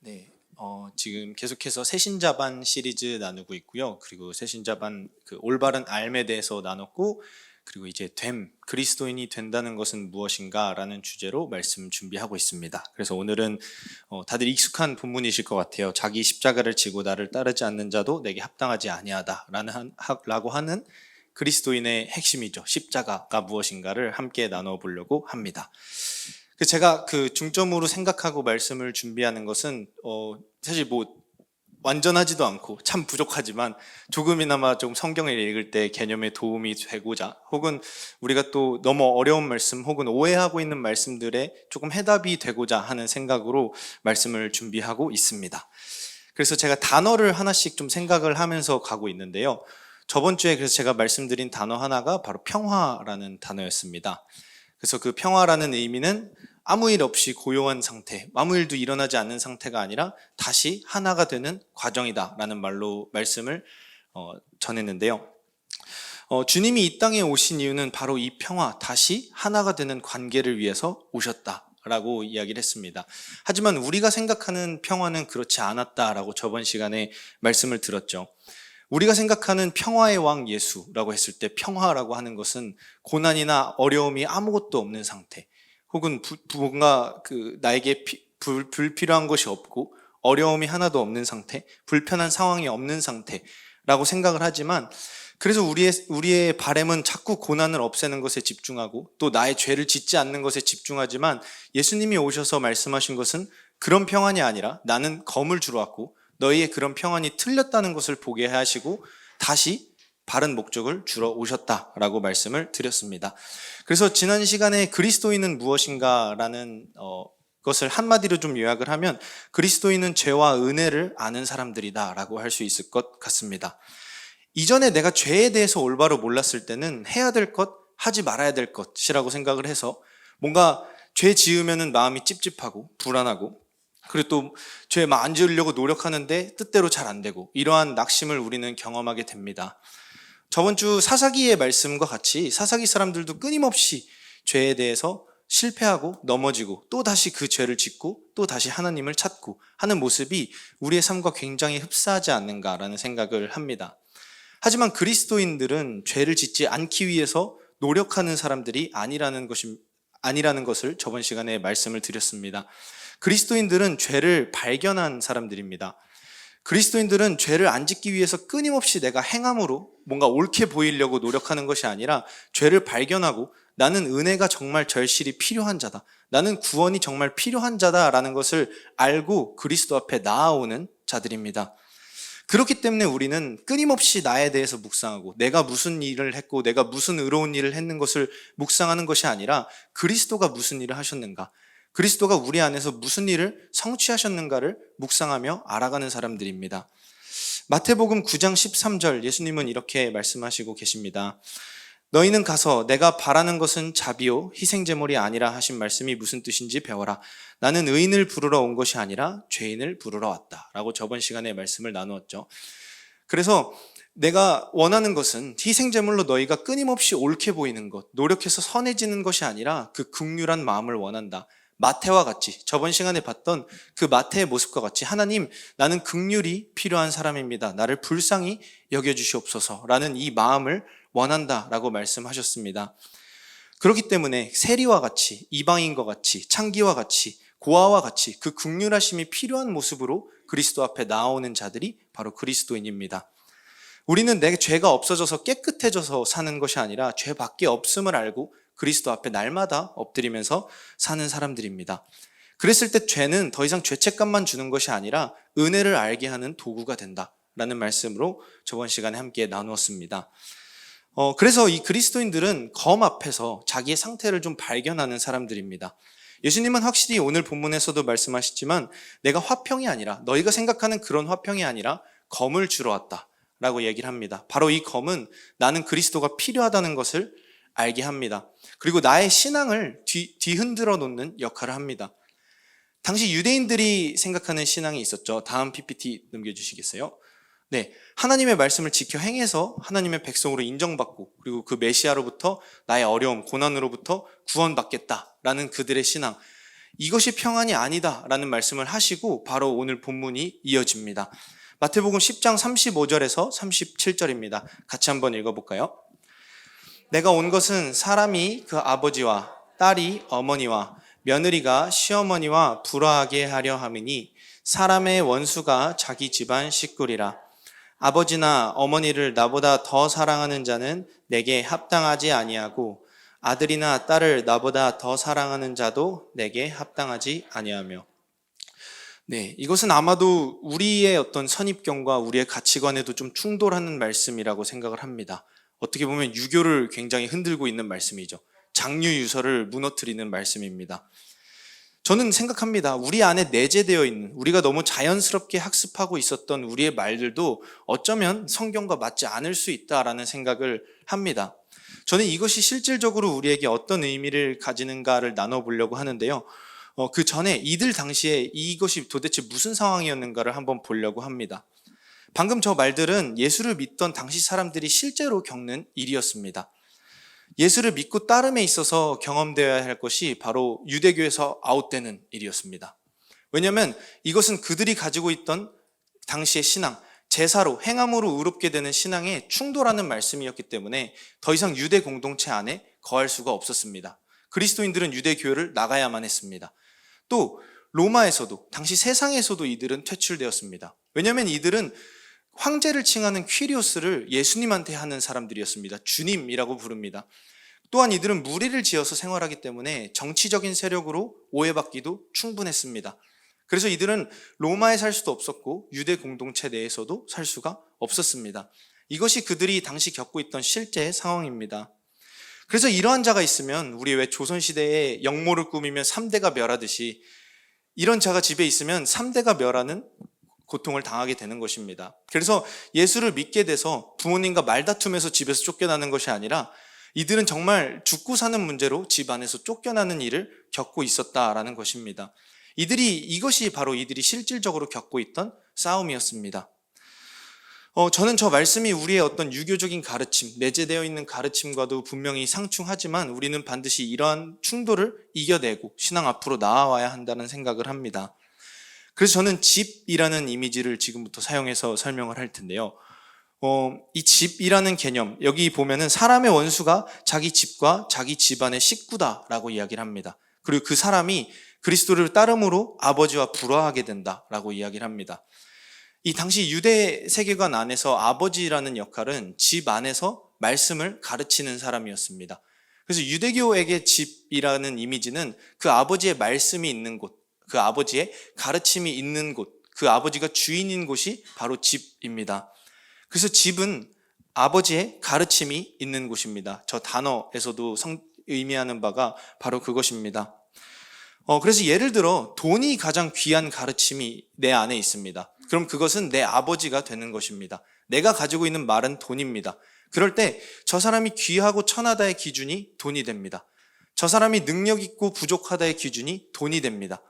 네, 지금 계속해서 새신자반 시리즈 나누고 있고요. 그리고 새신자반 그 올바른 삶에 대해서 나눴고, 그리고 이제 그리스도인이 된다는 것은 무엇인가라는 주제로 말씀 준비하고 있습니다. 그래서 오늘은 다들 익숙한 본문이실 것 같아요. 자기 십자가를 지고 나를 따르지 않는 자도 내게 합당하지 아니하다라고 하는 그리스도인의 핵심이죠. 십자가가 무엇인가를 함께 나눠보려고 합니다. 제가 그 중점으로 생각하고 말씀을 준비하는 것은 사실 뭐 완전하지도 않고 참 부족하지만 조금이나마 좀 성경을 읽을 때 개념에 도움이 되고자, 혹은 우리가 또 너무 어려운 말씀 혹은 오해하고 있는 말씀들에 조금 해답이 되고자 하는 생각으로 말씀을 준비하고 있습니다. 그래서 제가 단어를 하나씩 좀 생각을 하면서 가고 있는데요. 저번 주에 그래서 제가 말씀드린 단어 하나가 바로 평화라는 단어였습니다. 그래서 그 평화라는 의미는 아무 일 없이 고요한 상태, 아무 일도 일어나지 않는 상태가 아니라 다시 하나가 되는 과정이다라는 말로 말씀을 전했는데요. 주님이 이 땅에 오신 이유는 바로 이 평화, 다시 하나가 되는 관계를 위해서 오셨다라고 이야기를 했습니다. 하지만 우리가 생각하는 평화는 그렇지 않았다라고 저번 시간에 말씀을 들었죠. 우리가 생각하는 평화의 왕 예수라고 했을 때 평화라고 하는 것은 고난이나 어려움이 아무것도 없는 상태, 혹은 뭔가 나에게 불필요한 것이 없고 어려움이 하나도 없는 상태, 불편한 상황이 없는 상태라고 생각을 하지만, 그래서 우리의 바람은 자꾸 고난을 없애는 것에 집중하고 또 나의 죄를 짓지 않는 것에 집중하지만, 예수님이 오셔서 말씀하신 것은 그런 평안이 아니라 나는 검을 주러 왔고 너희의 그런 평안이 틀렸다는 것을 보게 하시고 다시 바른 목적을 주러 오셨다라고 말씀을 드렸습니다. 그래서 지난 시간에 그리스도인은 무엇인가라는 것을 한마디로 좀 요약을 하면, 그리스도인은 죄와 은혜를 아는 사람들이다라고 할 수 있을 것 같습니다. 이전에 내가 죄에 대해서 올바로 몰랐을 때는 해야 될 것, 하지 말아야 될 것이라고 생각을 해서 뭔가 죄 지으면은 마음이 찝찝하고 불안하고, 그리고 또 죄 안 지으려고 노력하는데 뜻대로 잘 안 되고, 이러한 낙심을 우리는 경험하게 됩니다. 저번 주 사사기의 말씀과 같이 사사기 사람들도 끊임없이 죄에 대해서 실패하고 넘어지고 또 다시 그 죄를 짓고 또 다시 하나님을 찾고 하는 모습이 우리의 삶과 굉장히 흡사하지 않는가라는 생각을 합니다. 하지만 그리스도인들은 죄를 짓지 않기 위해서 노력하는 사람들이 아니라는 것을 저번 시간에 말씀을 드렸습니다. 그리스도인들은 죄를 발견한 사람들입니다. 그리스도인들은 죄를 안 짓기 위해서 끊임없이 내가 행함으로 뭔가 옳게 보이려고 노력하는 것이 아니라, 죄를 발견하고 나는 은혜가 정말 절실히 필요한 자다, 나는 구원이 정말 필요한 자다라는 것을 알고 그리스도 앞에 나아오는 자들입니다. 그렇기 때문에 우리는 끊임없이 나에 대해서 묵상하고 내가 무슨 일을 했고 내가 무슨 의로운 일을 했는 것을 묵상하는 것이 아니라, 그리스도가 무슨 일을 하셨는가, 그리스도가 우리 안에서 무슨 일을 성취하셨는가를 묵상하며 알아가는 사람들입니다. 마태복음 9장 13절, 예수님은 이렇게 말씀하시고 계십니다. 너희는 가서 내가 바라는 것은 자비요 희생제물이 아니라 하신 말씀이 무슨 뜻인지 배워라. 나는 의인을 부르러 온 것이 아니라 죄인을 부르러 왔다 라고 저번 시간에 말씀을 나누었죠. 그래서 내가 원하는 것은 희생제물로 너희가 끊임없이 옳게 보이는 것, 노력해서 선해지는 것이 아니라 그 긍휼한 마음을 원한다. 마태와 같이, 저번 시간에 봤던 그 마태의 모습과 같이, 하나님, 나는 긍휼이 필요한 사람입니다, 나를 불쌍히 여겨주시옵소서 라는 이 마음을 원한다라고 말씀하셨습니다. 그렇기 때문에 세리와 같이, 이방인과 같이, 창기와 같이, 고아와 같이 그 긍휼하심이 필요한 모습으로 그리스도 앞에 나오는 자들이 바로 그리스도인입니다. 우리는 내 죄가 없어져서 깨끗해져서 사는 것이 아니라 죄밖에 없음을 알고 그리스도 앞에 날마다 엎드리면서 사는 사람들입니다. 그랬을 때 죄는 더 이상 죄책감만 주는 것이 아니라 은혜를 알게 하는 도구가 된다라는 말씀으로 저번 시간에 함께 나누었습니다. 그래서 이 그리스도인들은 검 앞에서 자기의 상태를 좀 발견하는 사람들입니다. 예수님은 확실히 오늘 본문에서도 말씀하시지만, 내가 화평이 아니라, 너희가 생각하는 그런 화평이 아니라 검을 주러 왔다 라고 얘기를 합니다. 바로 이 검은 나는 그리스도가 필요하다는 것을 알게 합니다. 그리고 나의 신앙을 뒤흔들어 놓는 역할을 합니다. 당시 유대인들이 생각하는 신앙이 있었죠. 다음 PPT 넘겨주시겠어요? 네, 하나님의 말씀을 지켜 행해서 하나님의 백성으로 인정받고, 그리고 그 메시아로부터 나의 어려움, 고난으로부터 구원받겠다라는 그들의 신앙, 이것이 평안이 아니다라는 말씀을 하시고 바로 오늘 본문이 이어집니다. 마태복음 10장 35절에서 37절입니다. 같이 한번 읽어볼까요? 내가 온 것은 사람이 그 아버지와 딸이 어머니와 며느리가 시어머니와 불화하게 하려 함이니 사람의 원수가 자기 집안 식구리라. 아버지나 어머니를 나보다 더 사랑하는 자는 내게 합당하지 아니하고 아들이나 딸을 나보다 더 사랑하는 자도 내게 합당하지 아니하며. 네, 이것은 아마도 우리의 어떤 선입견과 우리의 가치관에도 좀 충돌하는 말씀이라고 생각을 합니다. 어떻게 보면 유교를 굉장히 흔들고 있는 말씀이죠. 장유유서를 무너뜨리는 말씀입니다. 저는 생각합니다. 우리 안에 내재되어 있는, 우리가 너무 자연스럽게 학습하고 있었던 우리의 말들도 어쩌면 성경과 맞지 않을 수 있다라는 생각을 합니다. 저는 이것이 실질적으로 우리에게 어떤 의미를 가지는가를 나눠보려고 하는데요. 그 전에 이들 당시에 이것이 도대체 무슨 상황이었는가를 한번 보려고 합니다. 방금 저 말들은 예수를 믿던 당시 사람들이 실제로 겪는 일이었습니다. 예수를 믿고 따름에 있어서 경험되어야 할 것이 바로 유대교에서 아웃되는 일이었습니다. 왜냐하면 이것은 그들이 가지고 있던 당시의 신앙, 제사로 행함으로 의롭게 되는 신앙에 충돌하는 말씀이었기 때문에 더 이상 유대 공동체 안에 거할 수가 없었습니다. 그리스도인들은 유대교회를 나가야만 했습니다. 또 로마에서도, 당시 세상에서도 이들은 퇴출되었습니다. 왜냐하면 이들은 황제를 칭하는 퀴리오스를 예수님한테 하는 사람들이었습니다. 주님이라고 부릅니다. 또한 이들은 무리를 지어서 생활하기 때문에 정치적인 세력으로 오해받기도 충분했습니다. 그래서 이들은 로마에 살 수도 없었고 유대 공동체 내에서도 살 수가 없었습니다. 이것이 그들이 당시 겪고 있던 실제 상황입니다. 그래서 이러한 자가 있으면, 우리 왜 조선시대에 영모를 꾸미면 3대가 멸하듯이 이런 자가 집에 있으면 3대가 멸하는 고통을 당하게 되는 것입니다. 그래서 예수를 믿게 돼서 부모님과 말다툼해서 집에서 쫓겨나는 것이 아니라 이들은 정말 죽고 사는 문제로 집 안에서 쫓겨나는 일을 겪고 있었다라는 것입니다. 이것이 바로 이들이 실질적으로 겪고 있던 싸움이었습니다. 저는 저 말씀이 우리의 어떤 유교적인 가르침, 내재되어 있는 가르침과도 분명히 상충하지만 우리는 반드시 이러한 충돌을 이겨내고 신앙 앞으로 나아와야 한다는 생각을 합니다. 그래서 저는 집이라는 이미지를 지금부터 사용해서 설명을 할 텐데요. 이 집이라는 개념, 여기 보면은 사람의 원수가 자기 집과 자기 집안의 식구다라고 이야기를 합니다. 그리고 그 사람이 그리스도를 따름으로 아버지와 불화하게 된다라고 이야기를 합니다. 이 당시 유대 세계관 안에서 아버지라는 역할은 집 안에서 말씀을 가르치는 사람이었습니다. 그래서 유대교에게 집이라는 이미지는 그 아버지의 말씀이 있는 곳, 그 아버지의 가르침이 있는 곳, 그 아버지가 주인인 곳이 바로 집입니다. 그래서 집은 아버지의 가르침이 있는 곳입니다. 저 단어에서도 의미하는 바가 바로 그것입니다. 그래서 예를 들어 돈이 가장 귀한 가르침이 내 안에 있습니다. 그럼 그것은 내 아버지가 되는 것입니다. 내가 가지고 있는 말은 돈입니다. 그럴 때 저 사람이 귀하고 천하다의 기준이 돈이 됩니다. 저 사람이 능력 있고 부족하다의 기준이 돈이 됩니다.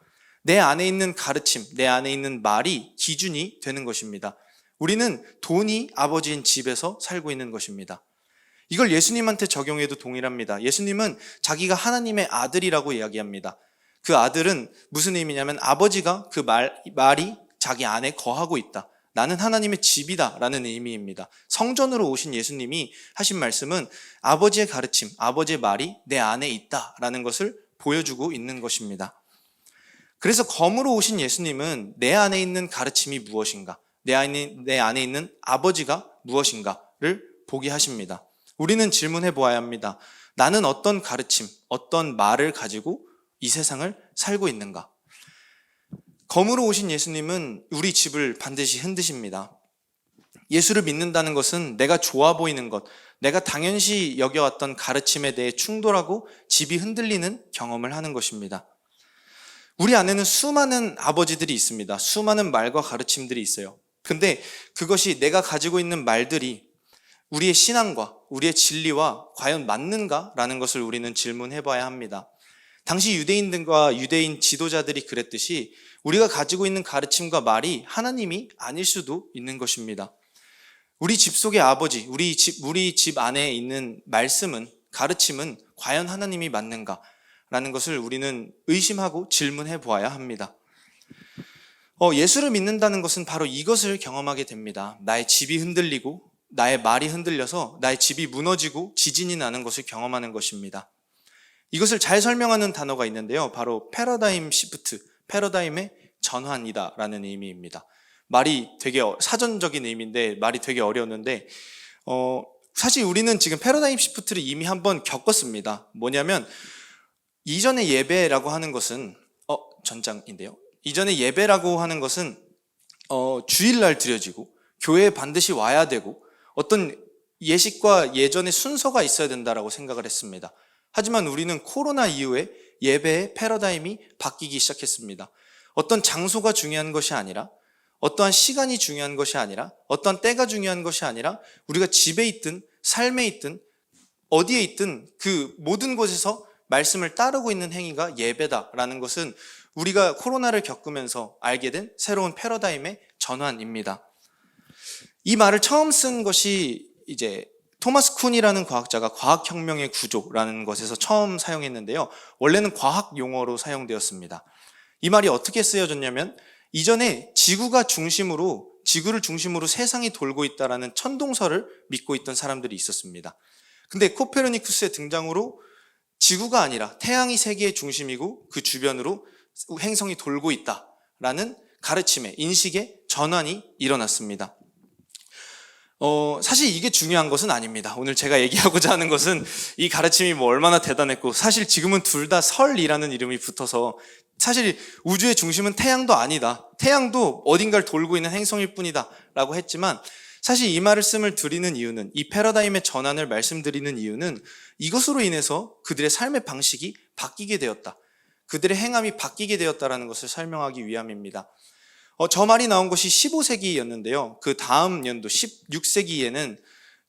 내 안에 있는 가르침, 내 안에 있는 말이 기준이 되는 것입니다. 우리는 돈이 아버지인 집에서 살고 있는 것입니다. 이걸 예수님한테 적용해도 동일합니다. 예수님은 자기가 하나님의 아들이라고 이야기합니다. 그 아들은 무슨 의미냐면 아버지가 그 말이 자기 안에 거하고 있다. 나는 하나님의 집이다 라는 의미입니다. 성전으로 오신 예수님이 하신 말씀은 아버지의 가르침, 아버지의 말이 내 안에 있다라는 것을 보여주고 있는 것입니다. 그래서 검으로 오신 예수님은 내 안에 있는 가르침이 무엇인가, 내 안에 있는 아버지가 무엇인가를 보게 하십니다. 우리는 질문해 보아야 합니다. 나는 어떤 가르침, 어떤 말을 가지고 이 세상을 살고 있는가? 검으로 오신 예수님은 우리 집을 반드시 흔드십니다. 예수를 믿는다는 것은 내가 좋아 보이는 것, 내가 당연시 여겨왔던 가르침에 대해 충돌하고 집이 흔들리는 경험을 하는 것입니다. 우리 안에는 수많은 아버지들이 있습니다. 수많은 말과 가르침들이 있어요. 근데 그것이 내가 가지고 있는 말들이 우리의 신앙과 우리의 진리와 과연 맞는가라는 것을 우리는 질문해 봐야 합니다. 당시 유대인들과 유대인 지도자들이 그랬듯이 우리가 가지고 있는 가르침과 말이 하나님이 아닐 수도 있는 것입니다. 우리 집 속의 아버지, 우리 집 안에 있는 말씀은, 가르침은 과연 하나님이 맞는가? 라는 것을 우리는 의심하고 질문해 보아야 합니다. 예수를 믿는다는 것은 바로 이것을 경험하게 됩니다. 나의 집이 흔들리고 나의 말이 흔들려서 나의 집이 무너지고 지진이 나는 것을 경험하는 것입니다. 이것을 잘 설명하는 단어가 있는데요. 바로 패러다임 시프트, 패러다임의 전환이다 라는 의미입니다. 말이 되게 사전적인 의미인데 말이 되게 어려웠는데 사실 우리는 지금 패러다임 시프트를 이미 한번 겪었습니다. 뭐냐면 이전의 예배라고 하는 것은 전장인데요. 이전의 예배라고 하는 것은 주일날 드려지고 교회에 반드시 와야 되고 어떤 예식과 예전의 순서가 있어야 된다라고 생각을 했습니다. 하지만 우리는 코로나 이후에 예배의 패러다임이 바뀌기 시작했습니다. 어떤 장소가 중요한 것이 아니라 어떠한 시간이 중요한 것이 아니라 어떠한 때가 중요한 것이 아니라 우리가 집에 있든 삶에 있든 어디에 있든 그 모든 곳에서 말씀을 따르고 있는 행위가 예배다라는 것은 우리가 코로나를 겪으면서 알게 된 새로운 패러다임의 전환입니다. 이 말을 처음 쓴 것이 이제 토마스 쿤이라는 과학자가 과학혁명의 구조라는 것에서 처음 사용했는데요. 원래는 과학 용어로 사용되었습니다. 이 말이 어떻게 쓰여졌냐면 이전에 지구를 중심으로 세상이 돌고 있다라는 천동설을 믿고 있던 사람들이 있었습니다. 근데 코페르니쿠스의 등장으로 지구가 아니라 태양이 세계의 중심이고 그 주변으로 행성이 돌고 있다라는 가르침의 인식의 전환이 일어났습니다. 사실 이게 중요한 것은 아닙니다. 오늘 제가 얘기하고자 하는 것은 이 가르침이 뭐 얼마나 대단했고 사실 지금은 둘 다 설이라는 이름이 붙어서 사실 우주의 중심은 태양도 아니다. 태양도 어딘가를 돌고 있는 행성일 뿐이다 라고 했지만 사실 이 말씀을 드리는 이유는 이 패러다임의 전환을 말씀드리는 이유는 이것으로 인해서 그들의 삶의 방식이 바뀌게 되었다. 그들의 행함이 바뀌게 되었다라는 것을 설명하기 위함입니다. 저 말이 나온 것이 15세기였는데요. 그 다음 연도 16세기에는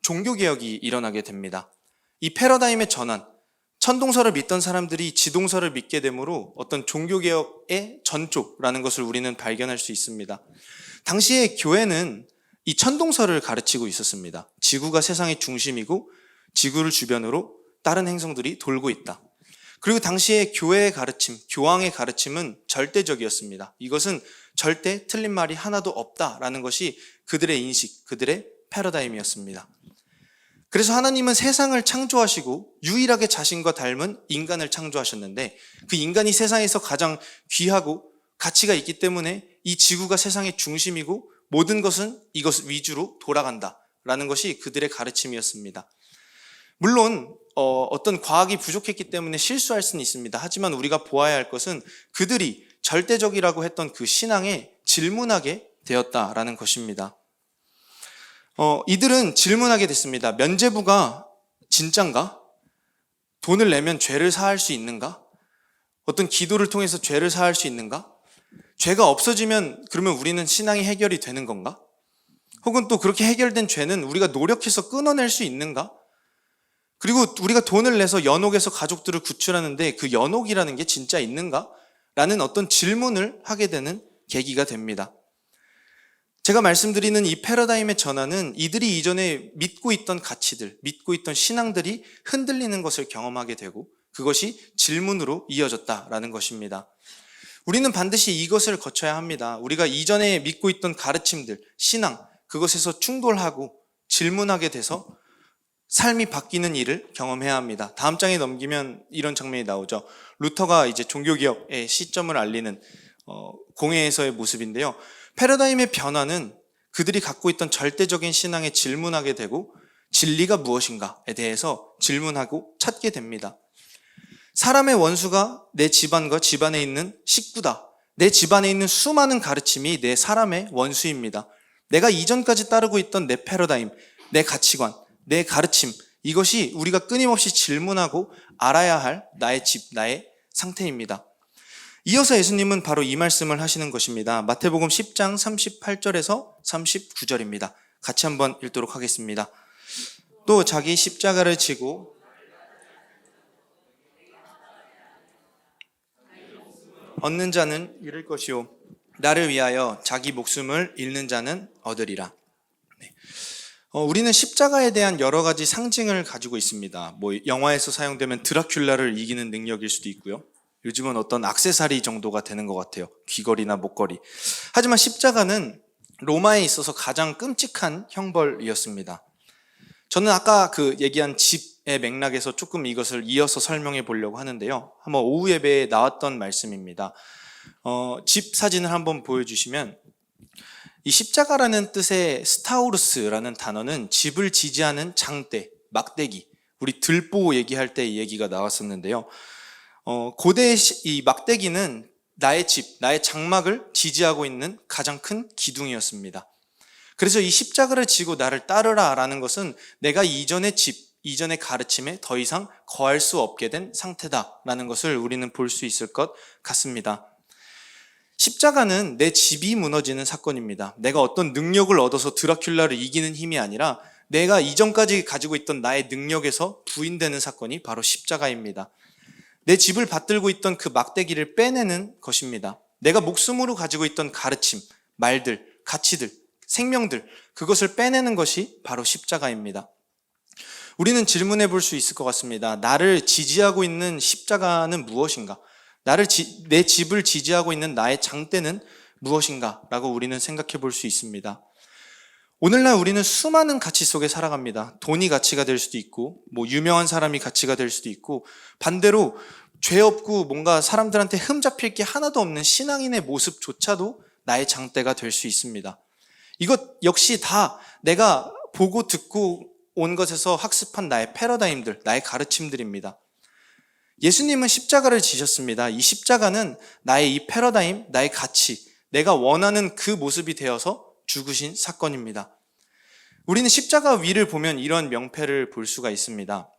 종교개혁이 일어나게 됩니다. 이 패러다임의 전환, 천동설을 믿던 사람들이 지동설을 믿게 되므로 어떤 종교개혁의 전조라는 것을 우리는 발견할 수 있습니다. 당시에 교회는 이 천동설을 가르치고 있었습니다. 지구가 세상의 중심이고 지구를 주변으로 다른 행성들이 돌고 있다. 그리고 당시에 교회의 가르침, 교황의 가르침은 절대적이었습니다. 이것은 절대 틀린 말이 하나도 없다라는 것이 그들의 인식, 그들의 패러다임이었습니다. 그래서 하나님은 세상을 창조하시고 유일하게 자신과 닮은 인간을 창조하셨는데 그 인간이 세상에서 가장 귀하고 가치가 있기 때문에 이 지구가 세상의 중심이고 모든 것은 이것 위주로 돌아간다라는 것이 그들의 가르침이었습니다. 물론 어떤 과학이 부족했기 때문에 실수할 수는 있습니다. 하지만 우리가 보아야 할 것은 그들이 절대적이라고 했던 그 신앙에 질문하게 되었다라는 것입니다. 이들은 질문하게 됐습니다. 면죄부가 진짠가? 돈을 내면 죄를 사할 수 있는가? 어떤 기도를 통해서 죄를 사할 수 있는가? 죄가 없어지면 그러면 우리는 신앙이 해결이 되는 건가? 혹은 또 그렇게 해결된 죄는 우리가 노력해서 끊어낼 수 있는가? 그리고 우리가 돈을 내서 연옥에서 가족들을 구출하는데 그 연옥이라는 게 진짜 있는가? 라는 어떤 질문을 하게 되는 계기가 됩니다. 제가 말씀드리는 이 패러다임의 전환은 이들이 이전에 믿고 있던 가치들, 믿고 있던 신앙들이 흔들리는 것을 경험하게 되고 그것이 질문으로 이어졌다라는 것입니다. 우리는 반드시 이것을 거쳐야 합니다. 우리가 이전에 믿고 있던 가르침들, 신앙, 그것에서 충돌하고 질문하게 돼서 삶이 바뀌는 일을 경험해야 합니다. 다음 장에 넘기면 이런 장면이 나오죠. 루터가 이제 종교개혁의 시점을 알리는 공회에서의 모습인데요. 패러다임의 변화는 그들이 갖고 있던 절대적인 신앙에 질문하게 되고 진리가 무엇인가에 대해서 질문하고 찾게 됩니다. 사람의 원수가 내 집안과 집안에 있는 식구다. 내 집안에 있는 수많은 가르침이 내 사람의 원수입니다. 내가 이전까지 따르고 있던 내 패러다임, 내 가치관, 내 가르침, 이것이 우리가 끊임없이 질문하고 알아야 할 나의 집, 나의 상태입니다. 이어서 예수님은 바로 이 말씀을 하시는 것입니다. 마태복음 10장 38절에서 39절입니다. 같이 한번 읽도록 하겠습니다. 또 자기 십자가를 지고 얻는 자는 잃을 것이요 나를 위하여 자기 목숨을 잃는 자는 얻으리라. 우리는 십자가에 대한 여러 가지 상징을 가지고 있습니다. 뭐 영화에서 사용되면 드라큘라를 이기는 능력일 수도 있고요. 요즘은 어떤 액세서리 정도가 되는 것 같아요. 귀걸이나 목걸이. 하지만 십자가는 로마에 있어서 가장 끔찍한 형벌이었습니다. 저는 아까 그 얘기한 집의 맥락에서 조금 이것을 이어서 설명해 보려고 하는데요. 한번 오후 예배에 나왔던 말씀입니다. 집 사진을 한번 보여주시면, 이 십자가라는 뜻의 스타우루스라는 단어는 집을 지지하는 장대, 막대기, 우리 들보 얘기할 때 이 얘기가 나왔었는데요. 고대의 이 막대기는 나의 집, 나의 장막을 지지하고 있는 가장 큰 기둥이었습니다. 그래서 이 십자가를 지고 나를 따르라 라는 것은 내가 이전의 집, 이전의 가르침에 더 이상 거할 수 없게 된 상태다라는 것을 우리는 볼 수 있을 것 같습니다. 십자가는 내 집이 무너지는 사건입니다. 내가 어떤 능력을 얻어서 드라큘라를 이기는 힘이 아니라 내가 이전까지 가지고 있던 나의 능력에서 부인되는 사건이 바로 십자가입니다. 내 집을 받들고 있던 그 막대기를 빼내는 것입니다. 내가 목숨으로 가지고 있던 가르침, 말들, 가치들, 생명들, 그것을 빼내는 것이 바로 십자가입니다. 우리는 질문해 볼 수 있을 것 같습니다. 나를 지지하고 있는 십자가는 무엇인가? 내 집을 지지하고 있는 나의 장대는 무엇인가? 라고 우리는 생각해 볼 수 있습니다. 오늘날 우리는 수많은 가치 속에 살아갑니다. 돈이 가치가 될 수도 있고, 유명한 사람이 가치가 될 수도 있고, 반대로 죄 없고 뭔가 사람들한테 흠잡힐 게 하나도 없는 신앙인의 모습조차도 나의 장대가 될 수 있습니다. 이것 역시 다 내가 보고 듣고 온 것에서 학습한 나의 패러다임들, 나의 가르침들입니다. 예수님은 십자가를 지셨습니다. 이 십자가는 나의 이 패러다임, 나의 가치, 내가 원하는 그 모습이 되어서 죽으신 사건입니다. 우리는 십자가 위를 보면 이런 명패를 볼 수가 있습니다.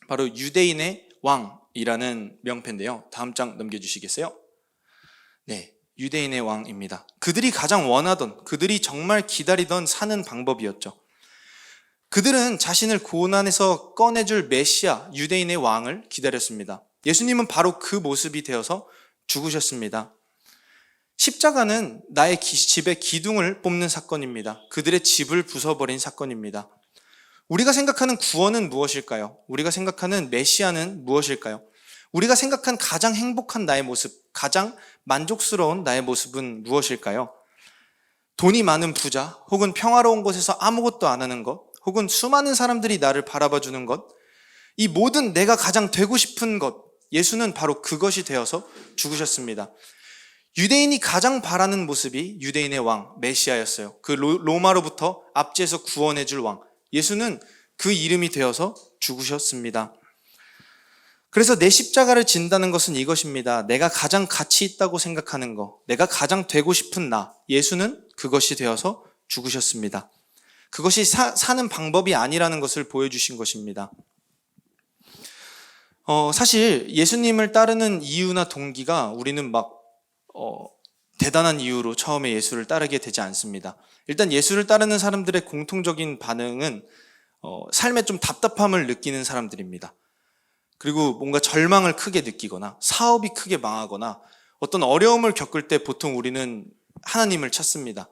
바로 유대인의 왕이라는 명패인데요. 다음 장 넘겨주시겠어요? 네, 유대인의 왕입니다. 그들이 가장 원하던, 그들이 정말 기다리던 사는 방법이었죠. 그들은 자신을 고난에서 꺼내줄 메시아, 유대인의 왕을 기다렸습니다. 예수님은 바로 그 모습이 되어서 죽으셨습니다. 십자가는 나의 집의 기둥을 뽑는 사건입니다. 그들의 집을 부숴버린 사건입니다. 우리가 생각하는 구원은 무엇일까요? 우리가 생각하는 메시아는 무엇일까요? 우리가 생각한 가장 행복한 나의 모습, 가장 만족스러운 나의 모습은 무엇일까요? 돈이 많은 부자, 혹은 평화로운 곳에서 아무것도 안 하는 것, 혹은 수많은 사람들이 나를 바라봐 주는 것, 이 모든 내가 가장 되고 싶은 것, 예수는 바로 그것이 되어서 죽으셨습니다. 유대인이 가장 바라는 모습이 유대인의 왕, 메시아였어요. 그 로마로부터 압제해서 구원해 줄 왕, 예수는 그 이름이 되어서 죽으셨습니다. 그래서 내 십자가를 진다는 것은 이것입니다. 내가 가장 가치 있다고 생각하는 것, 내가 가장 되고 싶은 나, 예수는 그것이 되어서 죽으셨습니다. 그것이 사는 방법이 아니라는 것을 보여주신 것입니다. 사실 예수님을 따르는 이유나 동기가 우리는 대단한 이유로 처음에 예수를 따르게 되지 않습니다. 일단 예수를 따르는 사람들의 공통적인 반응은 삶에 좀 답답함을 느끼는 사람들입니다. 그리고 뭔가 절망을 크게 느끼거나 사업이 크게 망하거나 어떤 어려움을 겪을 때 보통 우리는 하나님을 찾습니다.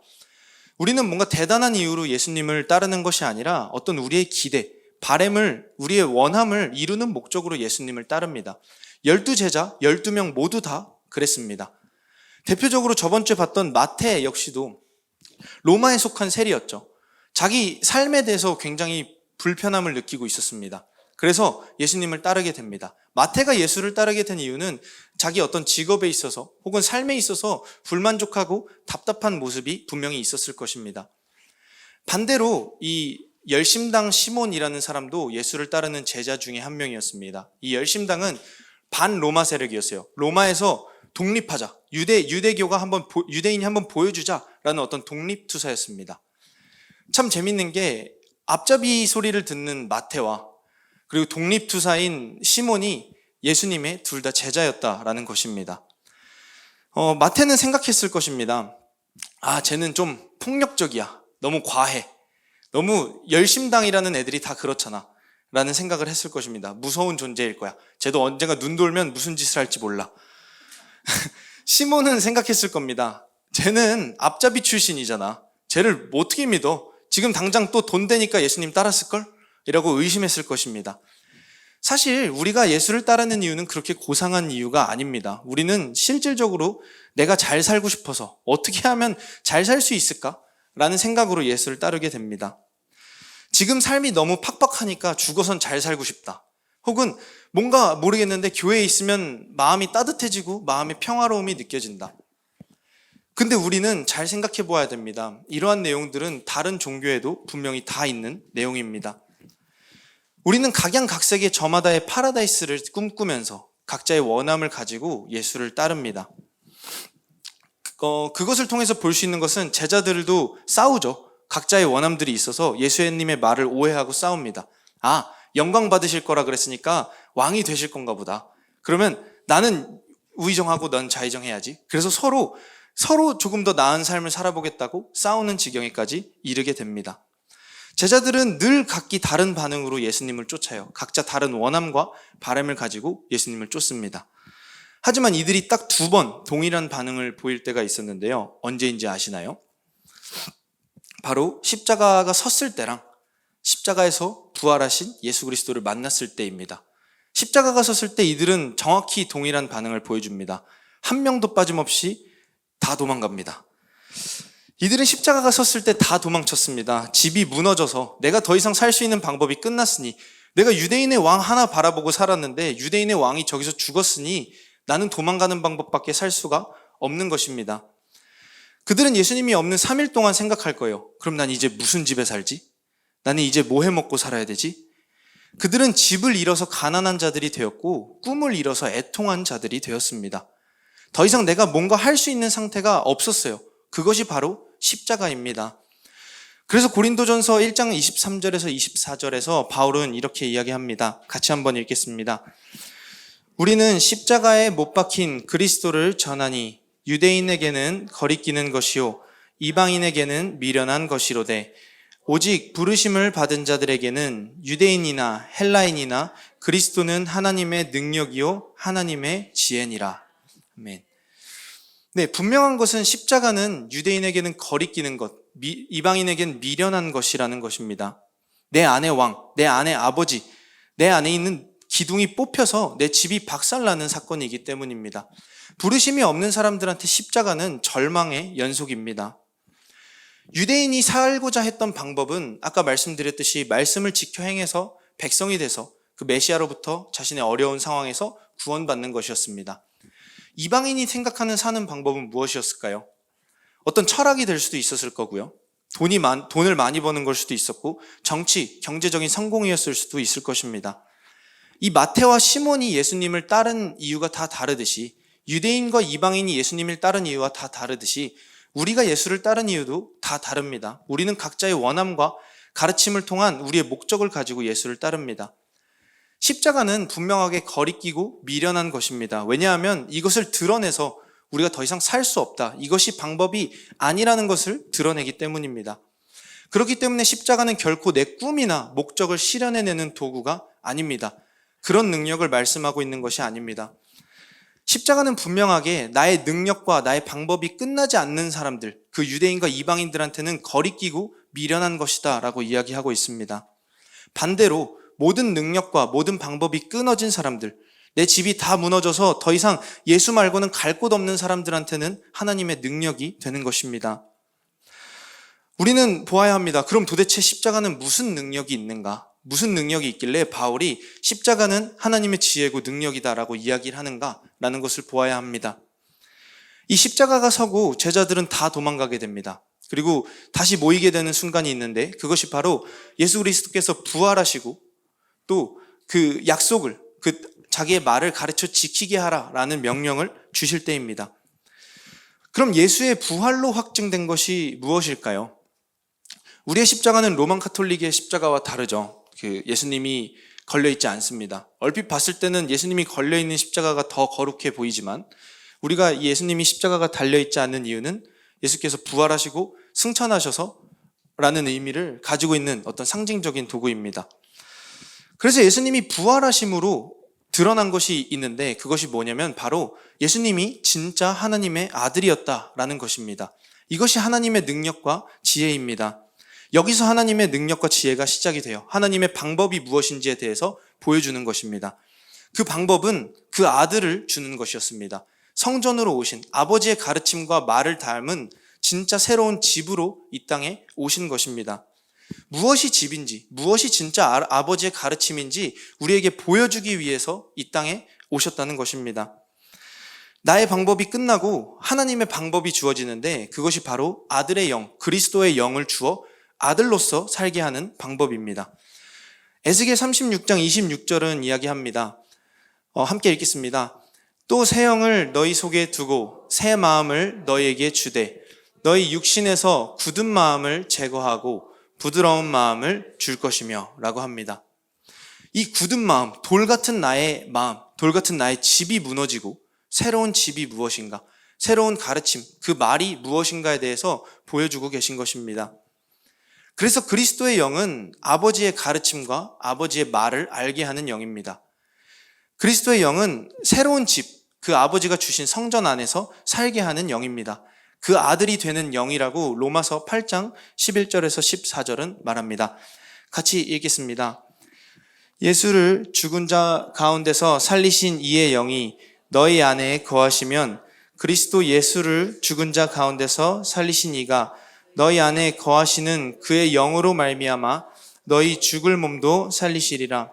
우리는 뭔가 대단한 이유로 예수님을 따르는 것이 아니라 어떤 우리의 기대, 바램을, 우리의 원함을 이루는 목적으로 예수님을 따릅니다. 12제자, 12명 모두 다 그랬습니다. 대표적으로 저번 주에 봤던 마태 역시도 로마에 속한 세리였죠. 자기 삶에 대해서 굉장히 불편함을 느끼고 있었습니다. 그래서 예수님을 따르게 됩니다. 마태가 예수를 따르게 된 이유는 자기 어떤 직업에 있어서 혹은 삶에 있어서 불만족하고 답답한 모습이 분명히 있었을 것입니다. 반대로 이 열심당 시몬이라는 사람도 예수를 따르는 제자 중에 한 명이었습니다. 이 열심당은 반로마 세력이었어요. 로마에서 독립하자, 유대교가 유대인이 한번 보여주자라는 어떤 독립투사였습니다. 참 재밌는 게 앞잡이 소리를 듣는 마태와 그리고 독립투사인 시몬이 예수님의 둘 다 제자였다라는 것입니다. 마태는 생각했을 것입니다. 쟤는 좀 폭력적이야. 너무 과해. 너무 열심당이라는 애들이 다 그렇잖아. 라는 생각을 했을 것입니다. 무서운 존재일 거야. 쟤도 언젠가 눈 돌면 무슨 짓을 할지 몰라. 시몬은 생각했을 겁니다. 쟤는 앞잡이 출신이잖아. 쟤를 어떻게 믿어? 지금 당장 또 돈 되니까 예수님 따랐을걸? 이라고 의심했을 것입니다. 사실 우리가 예수를 따르는 이유는 그렇게 고상한 이유가 아닙니다. 우리는 실질적으로 내가 잘 살고 싶어서 어떻게 하면 잘 살 수 있을까? 라는 생각으로 예수를 따르게 됩니다. 지금 삶이 너무 팍팍하니까 죽어선 잘 살고 싶다. 혹은 뭔가 모르겠는데 교회에 있으면 마음이 따뜻해지고 마음의 평화로움이 느껴진다. 근데 우리는 잘 생각해 보아야 됩니다. 이러한 내용들은 다른 종교에도 분명히 다 있는 내용입니다. 우리는 각양각색의 저마다의 파라다이스를 꿈꾸면서 각자의 원함을 가지고 예수를 따릅니다. 그것을 통해서 볼 수 있는 것은 제자들도 싸우죠. 각자의 원함들이 있어서 예수님의 말을 오해하고 싸웁니다. 아, 영광 받으실 거라 그랬으니까 왕이 되실 건가 보다. 그러면 나는 우의정하고 넌 좌의정해야지. 그래서 서로 조금 더 나은 삶을 살아보겠다고 싸우는 지경에까지 이르게 됩니다. 제자들은 늘 각기 다른 반응으로 예수님을 쫓아요. 각자 다른 원함과 바람을 가지고 예수님을 쫓습니다. 하지만 이들이 딱 2번 동일한 반응을 보일 때가 있었는데요. 언제인지 아시나요? 바로 십자가가 섰을 때랑 십자가에서 부활하신 예수 그리스도를 만났을 때입니다. 십자가가 섰을 때 이들은 정확히 동일한 반응을 보여줍니다. 한 명도 빠짐없이 다 도망갑니다. 이들은 십자가가 섰을 때 다 도망쳤습니다. 집이 무너져서 내가 더 이상 살 수 있는 방법이 끝났으니, 내가 유대인의 왕 하나 바라보고 살았는데 유대인의 왕이 저기서 죽었으니 나는 도망가는 방법밖에 살 수가 없는 것입니다. 그들은 예수님이 없는 3일 동안 생각할 거예요. 그럼 난 이제 무슨 집에 살지? 나는 이제 뭐 해먹고 살아야 되지? 그들은 집을 잃어서 가난한 자들이 되었고 꿈을 잃어서 애통한 자들이 되었습니다. 더 이상 내가 뭔가 할 수 있는 상태가 없었어요. 그것이 바로 십자가입니다. 그래서 고린도전서 1장 23절에서 24절에서 바울은 이렇게 이야기합니다. 같이 한번 읽겠습니다. 우리는 십자가에 못 박힌 그리스도를 전하니 유대인에게는 거리끼는 것이요 이방인에게는 미련한 것이로되 오직 부르심을 받은 자들에게는 유대인이나 헬라인이나 그리스도는 하나님의 능력이요 하나님의 지혜니라. 아멘. 네, 분명한 것은 십자가는 유대인에게는 거리끼는 것, 이방인에게는 미련한 것이라는 것입니다. 내 아내 왕, 내 아내 아버지, 내 안에 있는 기둥이 뽑혀서 내 집이 박살나는 사건이기 때문입니다. 부르심이 없는 사람들한테 십자가는 절망의 연속입니다. 유대인이 살고자 했던 방법은 아까 말씀드렸듯이 말씀을 지켜 행해서 백성이 돼서 그 메시아로부터 자신의 어려운 상황에서 구원받는 것이었습니다. 이방인이 생각하는 사는 방법은 무엇이었을까요? 어떤 철학이 될 수도 있었을 거고요. 돈을 많이 버는 걸 수도 있었고 정치, 경제적인 성공이었을 수도 있을 것입니다. 이 마태와 시몬이 예수님을 따른 이유가 다 다르듯이 유대인과 이방인이 예수님을 따른 이유와 다 다르듯이 우리가 예수를 따른 이유도 다 다릅니다. 우리는 각자의 원함과 가르침을 통한 우리의 목적을 가지고 예수를 따릅니다. 십자가는 분명하게 거리끼고 미련한 것입니다. 왜냐하면 이것을 드러내서 우리가 더 이상 살 수 없다. 이것이 방법이 아니라는 것을 드러내기 때문입니다. 그렇기 때문에 십자가는 결코 내 꿈이나 목적을 실현해내는 도구가 아닙니다. 그런 능력을 말씀하고 있는 것이 아닙니다. 십자가는 분명하게 나의 능력과 나의 방법이 끝나지 않는 사람들, 그 유대인과 이방인들한테는 거리끼고 미련한 것이다 라고 이야기하고 있습니다. 반대로 모든 능력과 모든 방법이 끊어진 사람들, 내 집이 다 무너져서 더 이상 예수 말고는 갈 곳 없는 사람들한테는 하나님의 능력이 되는 것입니다. 우리는 보아야 합니다. 그럼 도대체 십자가는 무슨 능력이 있는가? 무슨 능력이 있길래 바울이 십자가는 하나님의 지혜고 능력이다라고 이야기를 하는가라는 것을 보아야 합니다. 이 십자가가 서고 제자들은 다 도망가게 됩니다. 그리고 다시 모이게 되는 순간이 있는데 그것이 바로 예수 그리스도께서 부활하시고 또 그 약속을, 자기의 말을 가르쳐 지키게 하라라는 명령을 주실 때입니다. 그럼 예수의 부활로 확증된 것이 무엇일까요? 우리의 십자가는 로만 카톨릭의 십자가와 다르죠. 예수님이 걸려있지 않습니다. 얼핏 봤을 때는 예수님이 걸려있는 십자가가 더 거룩해 보이지만 우리가 예수님이 십자가가 달려있지 않는 이유는 예수께서 부활하시고 승천하셔서 라는 의미를 가지고 있는 어떤 상징적인 도구입니다. 그래서 예수님이 부활하심으로 드러난 것이 있는데 그것이 뭐냐면 바로 예수님이 진짜 하나님의 아들이었다라는 것입니다. 이것이 하나님의 능력과 지혜입니다. 여기서 하나님의 능력과 지혜가 시작이 돼요. 하나님의 방법이 무엇인지에 대해서 보여주는 것입니다. 그 방법은 그 아들을 주는 것이었습니다. 성전으로 오신 아버지의 가르침과 말을 닮은 진짜 새로운 집으로 이 땅에 오신 것입니다. 무엇이 집인지, 무엇이 진짜 아버지의 가르침인지 우리에게 보여주기 위해서 이 땅에 오셨다는 것입니다. 나의 방법이 끝나고 하나님의 방법이 주어지는데 그것이 바로 아들의 영, 그리스도의 영을 주어 아들로서 살게 하는 방법입니다. 에스겔 36장 26절은 이야기합니다. 함께 읽겠습니다. 또 새 영을 너희 속에 두고 새 마음을 너희에게 주되 너희 육신에서 굳은 마음을 제거하고 부드러운 마음을 줄 것이며 라고 합니다. 이 굳은 마음, 돌 같은 나의 마음, 돌 같은 나의 집이 무너지고 새로운 집이 무엇인가, 새로운 가르침, 그 말이 무엇인가에 대해서 보여주고 계신 것입니다. 그래서 그리스도의 영은 아버지의 가르침과 아버지의 말을 알게 하는 영입니다. 그리스도의 영은 새로운 집, 그 아버지가 주신 성전 안에서 살게 하는 영입니다. 그 아들이 되는 영이라고 로마서 8장 11절에서 14절은 말합니다. 같이 읽겠습니다. 예수를 죽은 자 가운데서 살리신 이의 영이 너희 안에 거하시면 그리스도 예수를 죽은 자 가운데서 살리신 이가 너희 안에 거하시는 그의 영으로 말미암아 너희 죽을 몸도 살리시리라.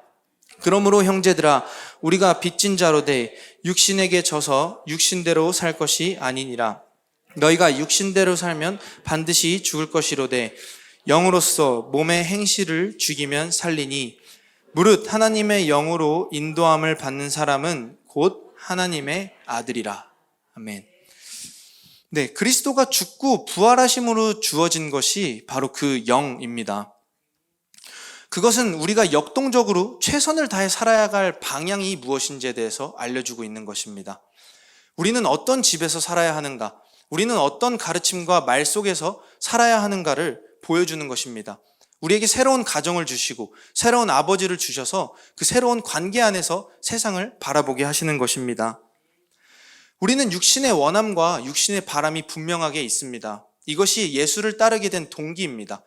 그러므로 형제들아 우리가 빚진 자로 돼 육신에게 져서 육신대로 살 것이 아니니라. 너희가 육신대로 살면 반드시 죽을 것이로되 영으로서 몸의 행실을 죽이면 살리니 무릇 하나님의 영으로 인도함을 받는 사람은 곧 하나님의 아들이라. 아멘. 네, 그리스도가 죽고 부활하심으로 주어진 것이 바로 그 영입니다. 그것은 우리가 역동적으로 최선을 다해 살아야 할 방향이 무엇인지에 대해서 알려주고 있는 것입니다. 우리는 어떤 집에서 살아야 하는가, 우리는 어떤 가르침과 말 속에서 살아야 하는가를 보여주는 것입니다. 우리에게 새로운 가정을 주시고 새로운 아버지를 주셔서 그 새로운 관계 안에서 세상을 바라보게 하시는 것입니다. 우리는 육신의 원함과 육신의 바람이 분명하게 있습니다. 이것이 예수를 따르게 된 동기입니다.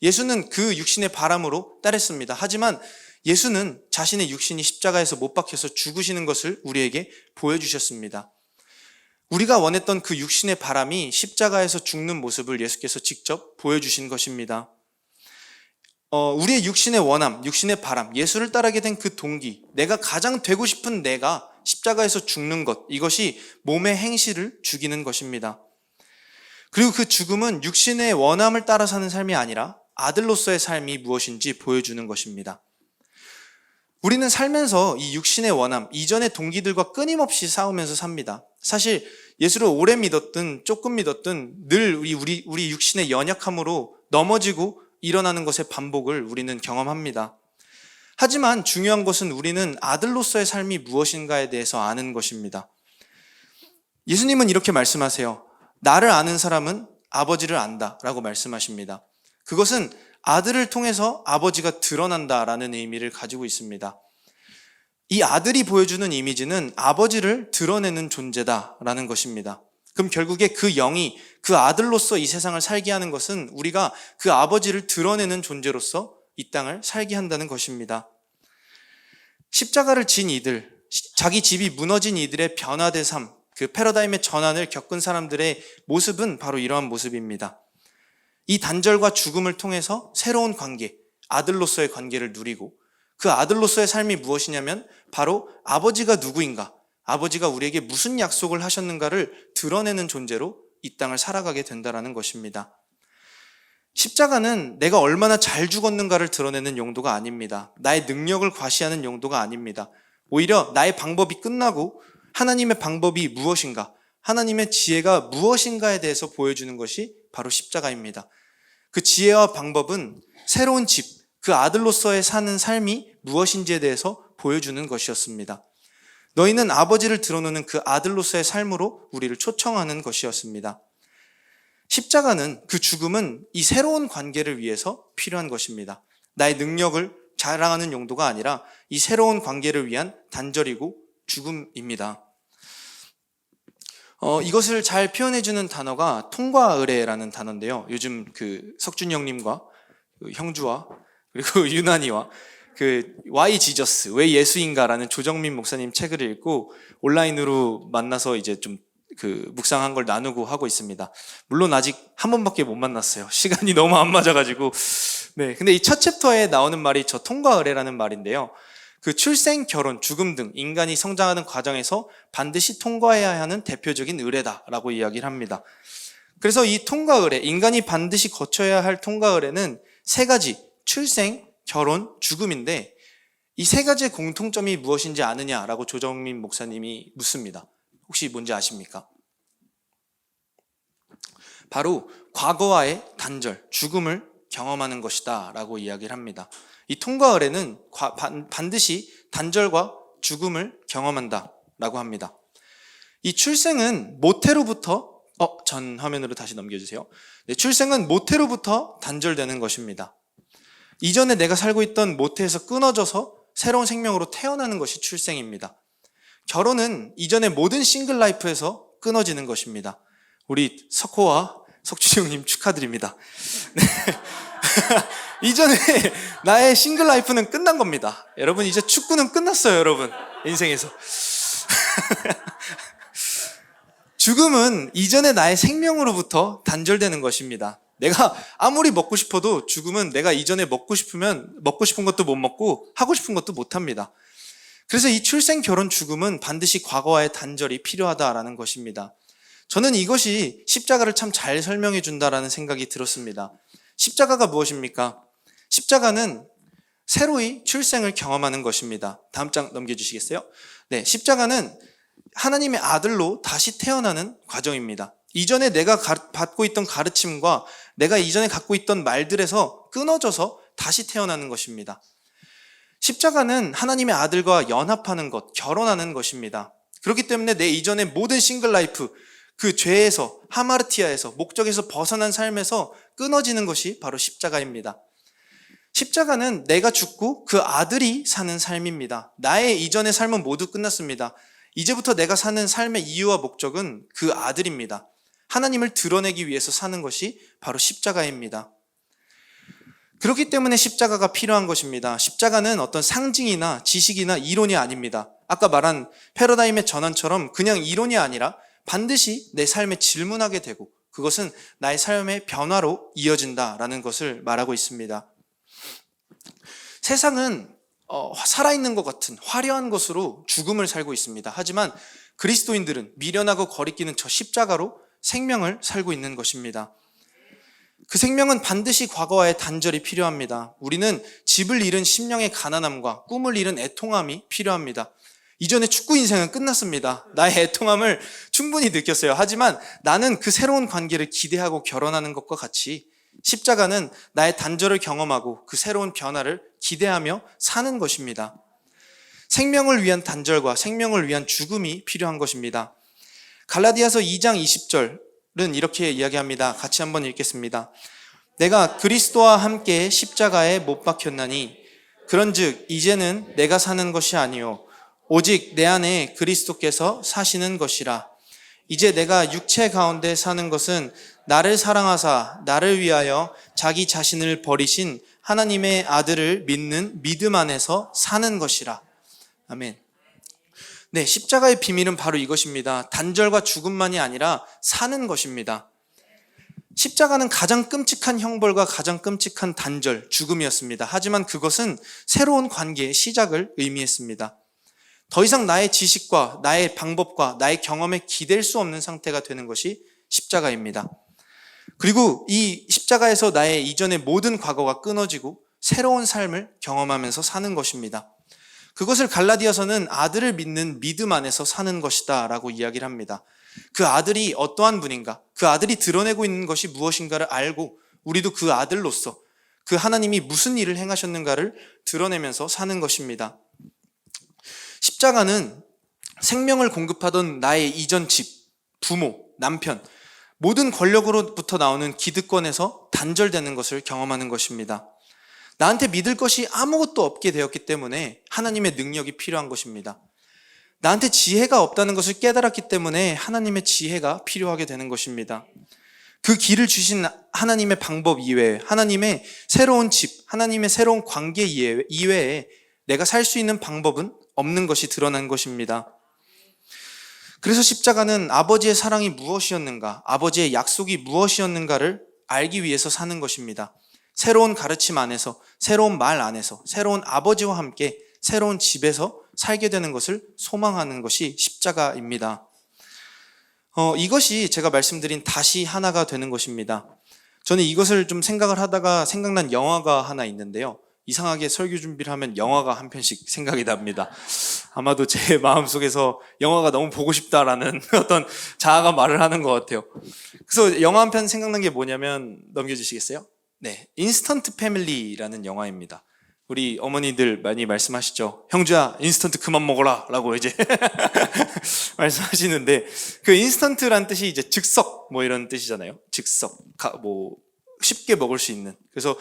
예수는 그 육신의 바람으로 따랐습니다. 하지만 예수는 자신의 육신이 십자가에서 못 박혀서 죽으시는 것을 우리에게 보여주셨습니다. 우리가 원했던 그 육신의 바람이 십자가에서 죽는 모습을 예수께서 직접 보여주신 것입니다. 우리의 육신의 원함, 육신의 바람, 예수를 따르게 된 그 동기, 내가 가장 되고 싶은 내가 십자가에서 죽는 것, 이것이 몸의 행실을 죽이는 것입니다. 그리고 그 죽음은 육신의 원함을 따라 사는 삶이 아니라 아들로서의 삶이 무엇인지 보여주는 것입니다. 우리는 살면서 이 육신의 원함, 이전의 동기들과 끊임없이 싸우면서 삽니다. 사실 예수를 오래 믿었든 조금 믿었든 늘 우리 육신의 연약함으로 넘어지고 일어나는 것의 반복을 우리는 경험합니다. 하지만 중요한 것은 우리는 아들로서의 삶이 무엇인가에 대해서 아는 것입니다. 예수님은 이렇게 말씀하세요. 나를 아는 사람은 아버지를 안다 라고 말씀하십니다. 그것은 아들을 통해서 아버지가 드러난다라는 의미를 가지고 있습니다. 이 아들이 보여주는 이미지는 아버지를 드러내는 존재다라는 것입니다. 그럼 결국에 그 영이 그 아들로서 이 세상을 살게 하는 것은 우리가 그 아버지를 드러내는 존재로서 이 땅을 살게 한다는 것입니다. 십자가를 진 이들, 자기 집이 무너진 이들의 변화된 삶, 그 패러다임의 전환을 겪은 사람들의 모습은 바로 이러한 모습입니다. 이 단절과 죽음을 통해서 새로운 관계, 아들로서의 관계를 누리고 그 아들로서의 삶이 무엇이냐면 바로 아버지가 누구인가, 아버지가 우리에게 무슨 약속을 하셨는가를 드러내는 존재로 이 땅을 살아가게 된다는 것입니다. 십자가는 내가 얼마나 잘 죽었는가를 드러내는 용도가 아닙니다. 나의 능력을 과시하는 용도가 아닙니다. 오히려 나의 방법이 끝나고 하나님의 방법이 무엇인가, 하나님의 지혜가 무엇인가에 대해서 보여주는 것이 바로 십자가입니다. 그 지혜와 방법은 새로운 집, 그 아들로서의 사는 삶이 무엇인지에 대해서 보여주는 것이었습니다. 너희는 아버지를 드러내는 그 아들로서의 삶으로 우리를 초청하는 것이었습니다. 십자가는, 그 죽음은 이 새로운 관계를 위해서 필요한 것입니다. 나의 능력을 자랑하는 용도가 아니라 이 새로운 관계를 위한 단절이고 죽음입니다. 이것을 잘 표현해주는 단어가 통과 의례라는 단어인데요. 요즘 그 석준이 형님과 형주와 그리고 유난이와 그 Why Jesus? 왜 예수인가라는 조정민 목사님 책을 읽고 온라인으로 만나서 이제 좀 그 묵상한 걸 나누고 하고 있습니다. 물론 아직 한 번밖에 못 만났어요. 시간이 너무 안 맞아가지고. 네, 근데 이 첫 챕터에 나오는 말이 저 통과 의례라는 말인데요. 그 출생, 결혼, 죽음 등 인간이 성장하는 과정에서 반드시 통과해야 하는 대표적인 의례다라고 이야기를 합니다. 그래서 이 통과 의례, 인간이 반드시 거쳐야 할 통과 의례는 세 가지, 출생, 결혼, 죽음인데 이 세 가지의 공통점이 무엇인지 아느냐라고 조정민 목사님이 묻습니다. 혹시 뭔지 아십니까? 바로 과거와의 단절, 죽음을 경험하는 것이다 라고 이야기를 합니다. 이 통과 의례는 반드시 단절과 죽음을 경험한다 라고 합니다. 이 출생은 모태로부터 전 화면으로 다시 넘겨주세요. 네, 출생은 모태로부터 단절되는 것입니다. 이전에 내가 살고 있던 모태에서 끊어져서 새로운 생명으로 태어나는 것이 출생입니다. 결혼은 이전의 모든 싱글 라이프에서 끊어지는 것입니다. 우리 석호와 석준이 형님 축하드립니다. 네. 이전에 나의 싱글 라이프는 끝난 겁니다. 여러분 이제 축구는 끝났어요. 여러분 인생에서. 죽음은 이전의 나의 생명으로부터 단절되는 것입니다. 내가 아무리 먹고 싶어도 죽음은 내가 이전에 먹고 싶은 것도 못 먹고 하고 싶은 것도 못 합니다. 그래서 이 출생, 결혼, 죽음은 반드시 과거와의 단절이 필요하다라는 것입니다. 저는 이것이 십자가를 참 잘 설명해 준다라는 생각이 들었습니다. 십자가가 무엇입니까? 십자가는 새로이 출생을 경험하는 것입니다. 다음 장 넘겨주시겠어요? 네, 십자가는 하나님의 아들로 다시 태어나는 과정입니다. 이전에 내가 받고 있던 가르침과 내가 이전에 갖고 있던 말들에서 끊어져서 다시 태어나는 것입니다. 십자가는 하나님의 아들과 연합하는 것, 결혼하는 것입니다. 그렇기 때문에 내 이전의 모든 싱글 라이프, 그 죄에서, 하마르티아에서, 목적에서 벗어난 삶에서 끊어지는 것이 바로 십자가입니다. 십자가는 내가 죽고 그 아들이 사는 삶입니다. 나의 이전의 삶은 모두 끝났습니다. 이제부터 내가 사는 삶의 이유와 목적은 그 아들입니다. 하나님을 드러내기 위해서 사는 것이 바로 십자가입니다. 그렇기 때문에 십자가가 필요한 것입니다. 십자가는 어떤 상징이나 지식이나 이론이 아닙니다. 아까 말한 패러다임의 전환처럼 그냥 이론이 아니라 반드시 내 삶에 질문하게 되고 그것은 나의 삶의 변화로 이어진다라는 것을 말하고 있습니다. 세상은 살아있는 것 같은 화려한 것으로 죽음을 살고 있습니다. 하지만 그리스도인들은 미련하고 거리끼는 저 십자가로 생명을 살고 있는 것입니다. 그 생명은 반드시 과거와의 단절이 필요합니다. 우리는 집을 잃은 심령의 가난함과 꿈을 잃은 애통함이 필요합니다. 이전에 축구 인생은 끝났습니다. 나의 애통함을 충분히 느꼈어요. 하지만 나는 그 새로운 관계를 기대하고 결혼하는 것과 같이 십자가는 나의 단절을 경험하고 그 새로운 변화를 기대하며 사는 것입니다. 생명을 위한 단절과 생명을 위한 죽음이 필요한 것입니다. 갈라디아서 2장 20절은 이렇게 이야기합니다. 같이 한번 읽겠습니다. 내가 그리스도와 함께 십자가에 못 박혔나니 그런즉 이제는 내가 사는 것이 아니요 오직 내 안에 그리스도께서 사시는 것이라. 이제 내가 육체 가운데 사는 것은 나를 사랑하사 나를 위하여 자기 자신을 버리신 하나님의 아들을 믿는 믿음 안에서 사는 것이라. 아멘. 네, 십자가의 비밀은 바로 이것입니다. 단절과 죽음만이 아니라 사는 것입니다. 십자가는 가장 끔찍한 형벌과 가장 끔찍한 단절, 죽음이었습니다. 하지만 그것은 새로운 관계의 시작을 의미했습니다. 더 이상 나의 지식과 나의 방법과 나의 경험에 기댈 수 없는 상태가 되는 것이 십자가입니다. 그리고 이 십자가에서 나의 이전의 모든 과거가 끊어지고 새로운 삶을 경험하면서 사는 것입니다. 그것을 갈라디아서는 아들을 믿는 믿음 안에서 사는 것이다 라고 이야기를 합니다. 그 아들이 어떠한 분인가, 그 아들이 드러내고 있는 것이 무엇인가를 알고 우리도 그 아들로서 그 하나님이 무슨 일을 행하셨는가를 드러내면서 사는 것입니다. 십자가는 생명을 공급하던 나의 이전 집, 부모, 남편, 모든 권력으로부터 나오는 기득권에서 단절되는 것을 경험하는 것입니다. 나한테 믿을 것이 아무것도 없게 되었기 때문에 하나님의 능력이 필요한 것입니다. 나한테 지혜가 없다는 것을 깨달았기 때문에 하나님의 지혜가 필요하게 되는 것입니다. 그 길을 주신 하나님의 방법 이외에, 하나님의 새로운 집, 하나님의 새로운 관계 이외에 내가 살 수 있는 방법은 없는 것이 드러난 것입니다. 그래서 십자가는 아버지의 사랑이 무엇이었는가, 아버지의 약속이 무엇이었는가를 알기 위해서 사는 것입니다. 새로운 가르침 안에서, 새로운 말 안에서, 새로운 아버지와 함께 새로운 집에서 살게 되는 것을 소망하는 것이 십자가입니다. 이것이 제가 말씀드린 다시 하나가 되는 것입니다. 저는 이것을 좀 생각을 하다가 생각난 영화가 하나 있는데요. 이상하게 설교 준비를 하면 영화가 한 편씩 생각이 납니다. 아마도 제 마음속에서 영화가 너무 보고 싶다라는 어떤 자아가 말을 하는 것 같아요. 그래서 영화 한 편 생각난 게 뭐냐면, 넘겨주시겠어요? 네, 인스턴트 패밀리라는 영화입니다. 우리 어머니들 많이 말씀하시죠. 형주야, 인스턴트 그만 먹어라 라고 이제 말씀하시는데, 그 인스턴트란 뜻이 이제 즉석 뭐 이런 뜻이잖아요. 즉석, 뭐 쉽게 먹을 수 있는. 그래서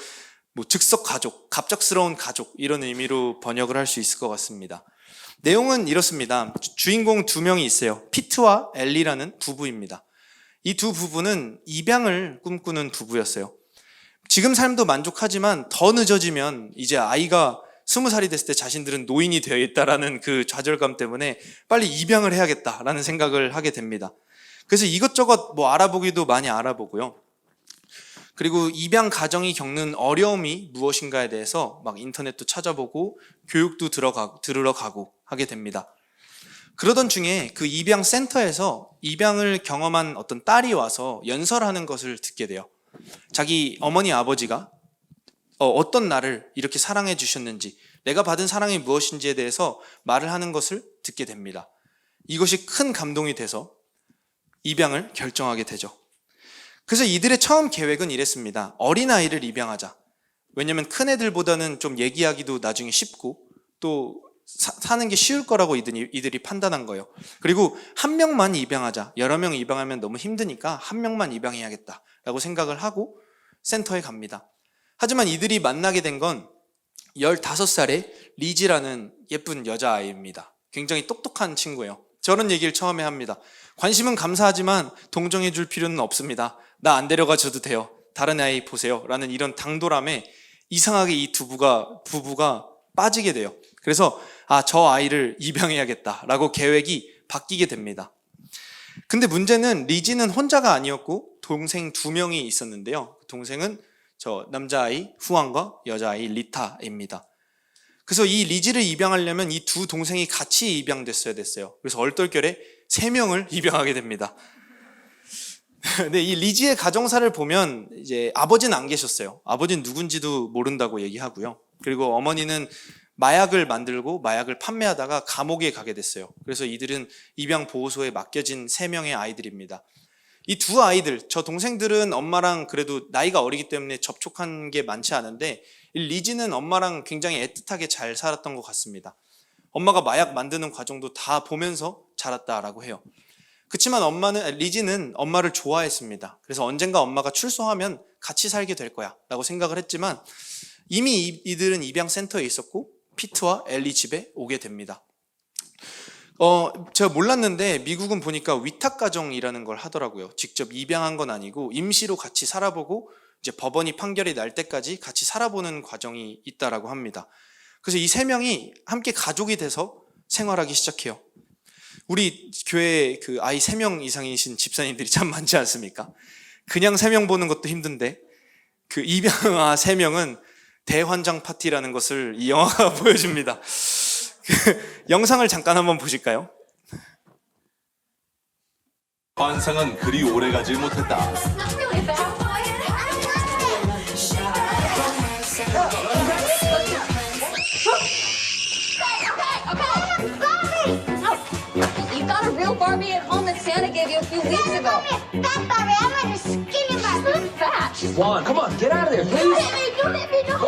뭐 즉석 가족, 갑작스러운 가족 이런 의미로 번역을 할 수 있을 것 같습니다. 내용은 이렇습니다. 주인공 두 명이 있어요. 피트와 엘리라는 부부입니다. 이 두 부부는 입양을 꿈꾸는 부부였어요. 지금 삶도 만족하지만 더 늦어지면 이제 아이가 20살이 됐을 때 자신들은 노인이 되어 있다라는 그 좌절감 때문에 빨리 입양을 해야겠다라는 생각을 하게 됩니다. 그래서 이것저것 뭐 알아보기도 많이 알아보고요. 그리고 입양 가정이 겪는 어려움이 무엇인가에 대해서 막 인터넷도 찾아보고 교육도 들으러 가고 하게 됩니다. 그러던 중에 그 입양 센터에서 입양을 경험한 어떤 딸이 와서 연설하는 것을 듣게 돼요. 자기 어머니 아버지가 어떤 나를 이렇게 사랑해 주셨는지, 내가 받은 사랑이 무엇인지에 대해서 말을 하는 것을 듣게 됩니다. 이것이 큰 감동이 돼서 입양을 결정하게 되죠. 그래서 이들의 처음 계획은 이랬습니다. 어린아이를 입양하자. 왜냐면 큰 애들보다는 좀 얘기하기도 나중에 쉽고 또 사는 게 쉬울 거라고 이들이 판단한 거예요. 그리고 한 명만 입양하자. 여러 명 입양하면 너무 힘드니까 한 명만 입양해야겠다라고 생각을 하고 센터에 갑니다. 하지만 이들이 만나게 된 건 15살의 리지라는 예쁜 여자아이입니다. 굉장히 똑똑한 친구예요. 저런 얘기를 처음에 합니다. 관심은 감사하지만 동정해 줄 필요는 없습니다. 나 안 데려가 줘도 돼요. 다른 아이 보세요. 라는 이런 당돌함에 이상하게 이 부부가 빠지게 돼요. 그래서 저 아이를 입양해야겠다라고 계획이 바뀌게 됩니다. 근데 문제는 리지는 혼자가 아니었고 동생 2명이 있었는데요. 동생은 저 남자아이 후안과 여자아이 리타입니다. 그래서 이 리지를 입양하려면 이 두 동생이 같이 입양됐어야 됐어요. 그래서 얼떨결에 3명을 입양하게 됩니다. 근데 이 리지의 가정사를 보면 이제 아버지는 안 계셨어요. 아버지는 누군지도 모른다고 얘기하고요. 그리고 어머니는 마약을 만들고 마약을 판매하다가 감옥에 가게 됐어요. 그래서 이들은 입양 보호소에 맡겨진 3명의 아이들입니다. 이 두 아이들, 저 동생들은 엄마랑 그래도 나이가 어리기 때문에 접촉한 게 많지 않은데 리지는 엄마랑 굉장히 애틋하게 잘 살았던 것 같습니다. 엄마가 마약 만드는 과정도 다 보면서 자랐다라고 해요. 그렇지만 리지는 엄마를 좋아했습니다. 그래서 언젠가 엄마가 출소하면 같이 살게 될 거야 라고 생각을 했지만 이미 이들은 입양센터에 있었고 피트와 엘리 집에 오게 됩니다. 제가 몰랐는데 미국은 보니까 위탁가정이라는 걸 하더라고요. 직접 입양한 건 아니고 임시로 같이 살아보고 이제 법원이 판결이 날 때까지 같이 살아보는 과정이 있다라고 합니다. 그래서 이 3명이 함께 가족이 돼서 생활하기 시작해요. 우리 교회에 그 아이 3명 이상이신 집사님들이 참 많지 않습니까? 그냥 3명 보는 것도 힘든데 그 입양아 3명은 대환장 파티라는 것을 이 영화가 보여줍니다. 그 영상을 잠깐 한번 보실까요? 환상은 그리 오래가지 못했다. You got a real Barbie at home that Santa gave you a few weeks ago. Fat Barbie, I want a skinny Barbie. Fat. Juan, come on, get out of there, please. Don't let me know.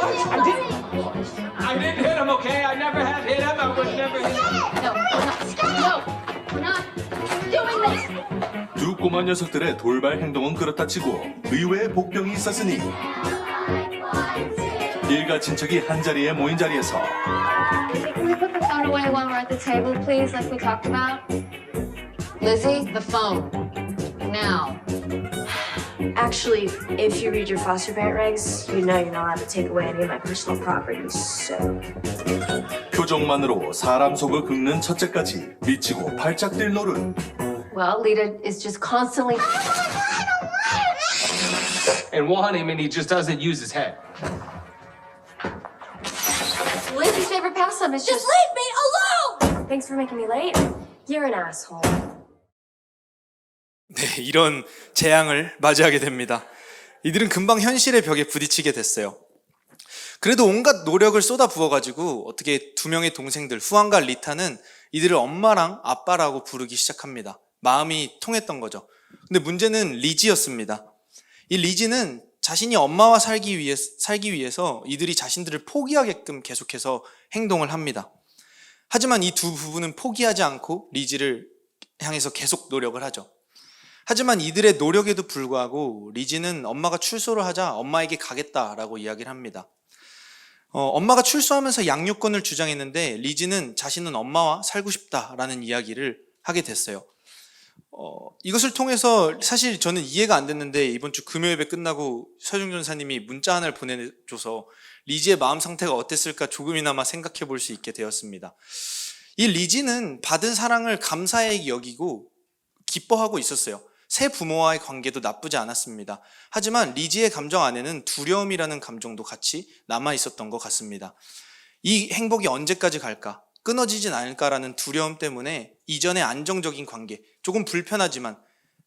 I didn't hit him, okay? I never have hit him. I would never hit him. No, we're not doing this. 두 꼬마 녀석들의 돌발 행동은 그렇다 치고 의외의 복병이 있었으니 일가 친척이 한자리에 모인 자리에서 Can we put the phone away when we're at the table, please, like we talked about? Lizzie, the phone. Now. Actually, if you read your foster parent regs, you know you're not allowed to take away any of my personal property, so... 표정만으로 사람 속을 긁는 첫째까지 미치고 팔짝 뛸 노릇. Well, Lita is just constantly... And want him, and he just doesn't use his head. Lindsay's favorite pastime is just leave me alone! Thanks for making me late. You're an asshole. 네, 이런 재앙을 맞이하게 됩니다. 이들은 금방 현실의 벽에 부딪히게 됐어요. 그래도 온갖 노력을 쏟아 부어가지고 어떻게 두 명의 동생들, 후안과 리타는 이들을 엄마랑 아빠라고 부르기 시작합니다. 마음이 통했던 거죠. 근데 문제는 리지였습니다. 이 리지는 자신이 엄마와 살기 위해서 이들이 자신들을 포기하게끔 계속해서 행동을 합니다. 하지만 이 두 부부는 포기하지 않고 리지를 향해서 계속 노력을 하죠. 하지만 이들의 노력에도 불구하고 리지는 엄마가 출소를 하자 엄마에게 가겠다라고 이야기를 합니다. 엄마가 출소하면서 양육권을 주장했는데 리지는 자신은 엄마와 살고 싶다라는 이야기를 하게 됐어요. 이것을 통해서 사실 저는 이해가 안 됐는데 이번 주 금요예배 끝나고 서중 전사님이 문자 하나를 보내줘서 리지의 마음 상태가 어땠을까 조금이나마 생각해 볼 수 있게 되었습니다. 이 리지는 받은 사랑을 감사히 여기고 기뻐하고 있었어요. 새 부모와의 관계도 나쁘지 않았습니다. 하지만 리지의 감정 안에는 두려움이라는 감정도 같이 남아 있었던 것 같습니다. 이 행복이 언제까지 갈까? 끊어지진 않을까라는 두려움 때문에 이전의 안정적인 관계, 조금 불편하지만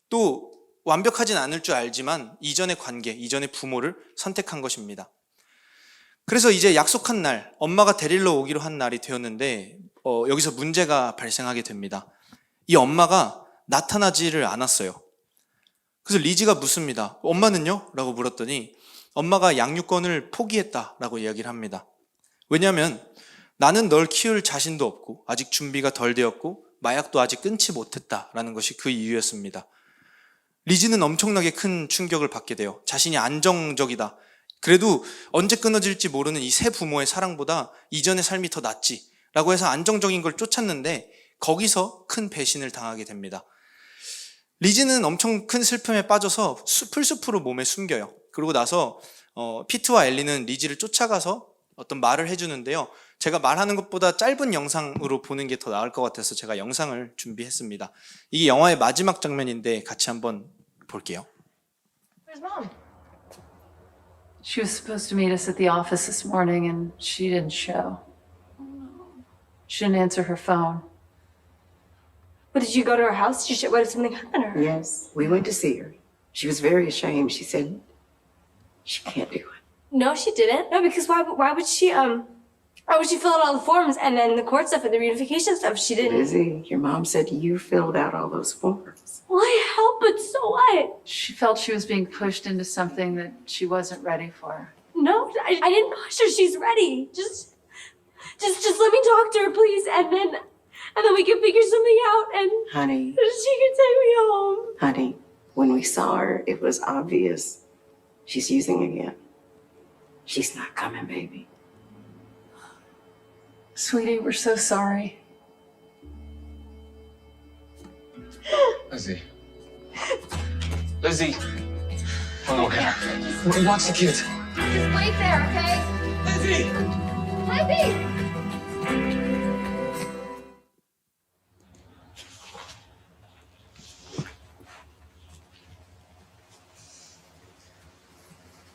또 완벽하진 않을 줄 알지만 이전의 관계, 이전의 부모를 선택한 것입니다. 그래서 이제 약속한 날, 엄마가 데리러 오기로 한 날이 되었는데 여기서 문제가 발생하게 됩니다. 이 엄마가 나타나지를 않았어요. 그래서 리지가 묻습니다. 엄마는요? 라고 물었더니 엄마가 양육권을 포기했다라고 이야기를 합니다. 왜냐하면 나는 널 키울 자신도 없고 아직 준비가 덜 되었고 마약도 아직 끊지 못했다라는 것이 그 이유였습니다. 리지는 엄청나게 큰 충격을 받게 돼요. 자신이 안정적이다. 그래도 언제 끊어질지 모르는 이 새 부모의 사랑보다 이전의 삶이 더 낫지 라고 해서 안정적인 걸 쫓았는데 거기서 큰 배신을 당하게 됩니다. 리지는 엄청 큰 슬픔에 빠져서 풀숲으로 몸에 숨겨요. 그러고 나서 피트와 엘리는 리지를 쫓아가서 어떤 말을 해주는데요. 제가 말하는 것보다 짧은 영상으로 보는 게 더 나을 것 같아서 제가 영상을 준비했습니다. 이게 영화의 마지막 장면인데 같이 한번 볼게요. Where's Mom? She was supposed to meet us at the office this morning and she didn't show. She didn't answer her phone. But did you go to her house? What did something happen to her? Yes, we went to see her. She was very ashamed. She said she can't do it. No, she didn't. No, because why would she fill out all the forms and then the court stuff and the reunification stuff? She didn't. Lizzie, your mom said you filled out all those forms. Well, I help, but so what? She felt she was being pushed into something that she wasn't ready for. No, I didn't push her. She's ready. Just let me talk to her, please, and then we can figure something out, and Honey, she can take me home. honey, when we saw her, it was obvious she's using again. She's not coming, baby. Sweetie, we're so sorry. Lizzie. Lizzie. Oh, okay. Watch the kids. Just wait there, okay? Lizzie! Lizzie!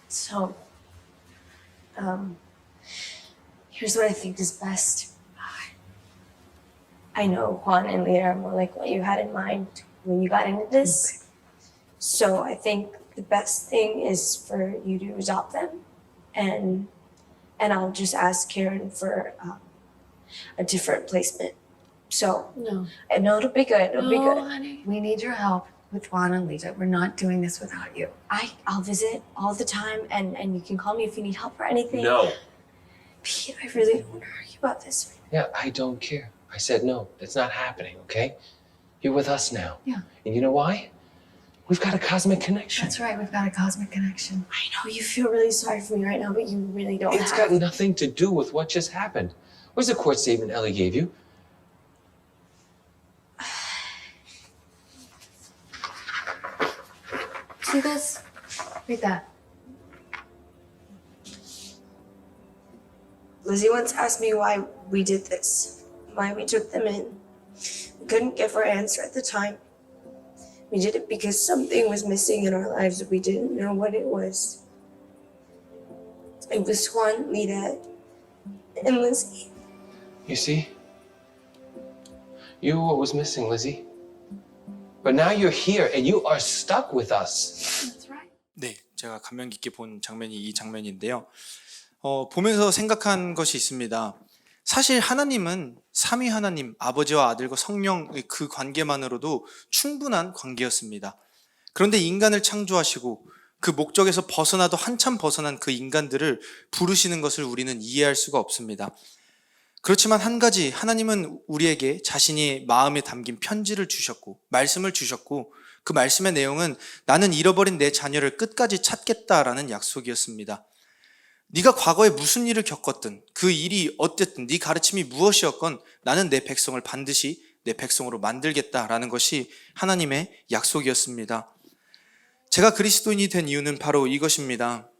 So, here's what I think is best. I know Juan and Lita are more like what you had in mind when you got into this. So I think the best thing is for you to adopt them, and I'll just ask Karen for a different placement. So No. I know it'll be good. It'll be No, good. honey. We need your help with Juan and Lita. We're not doing this without you. I'll visit all the time, and you can call me if you need help or anything. No. Pete, I really don't want to argue about this. Yeah, I don't care. I said no. It's not happening, okay? You're with us now. Yeah. And you know why? We've got a cosmic connection. That's right, we've got a cosmic connection. I know you feel really sorry for me right now, but you really don't It's have. got nothing to do with what just happened. Where's the court statement Ellie gave you? See this? Read that. Lizzie once asked me why we did this, why we took them in. We couldn't give her answer at the time. We did it because something was missing in our lives that we didn't know what it was. It was Juan, Lita, and Lizzie. You see? You were what was missing, Lizzie. But now you're here and you are stuck with us. That's right. 네, 제가 감명 깊게 본 장면이 이 장면인데요. 보면서 생각한 것이 있습니다. 사실 하나님은 삼위 하나님, 아버지와 아들과 성령의 그 관계만으로도 충분한 관계였습니다. 그런데 인간을 창조하시고 그 목적에서 벗어나도 한참 벗어난 그 인간들을 부르시는 것을 우리는 이해할 수가 없습니다. 그렇지만 한 가지, 하나님은 우리에게 자신이 마음에 담긴 편지를 주셨고 말씀을 주셨고 그 말씀의 내용은 나는 잃어버린 내 자녀를 끝까지 찾겠다라는 약속이었습니다. 네가 과거에 무슨 일을 겪었든 그 일이 어땠든 네 가르침이 무엇이었건 나는 내 백성을 반드시 내 백성으로 만들겠다라는 것이 하나님의 약속이었습니다. 제가 그리스도인이 된 이유는 바로 이것입니다.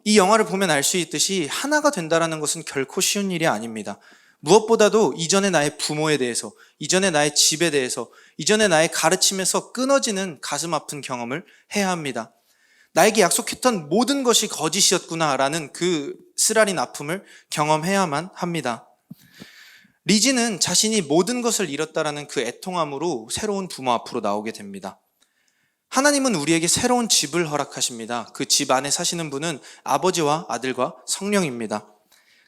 이 영화를 보면 알 수 있듯이 하나가 된다는 것은 결코 쉬운 일이 아닙니다. 무엇보다도 이전의 나의 부모에 대해서, 이전의 나의 집에 대해서, 이전의 나의 가르침에서 끊어지는 가슴 아픈 경험을 해야 합니다. 나에게 약속했던 모든 것이 거짓이었구나라는 그 쓰라린 아픔을 경험해야만 합니다. 리지는 자신이 모든 것을 잃었다라는 그 애통함으로 새로운 부모 앞으로 나오게 됩니다. 하나님은 우리에게 새로운 집을 허락하십니다. 그 집 안에 사시는 분은 아버지와 아들과 성령입니다.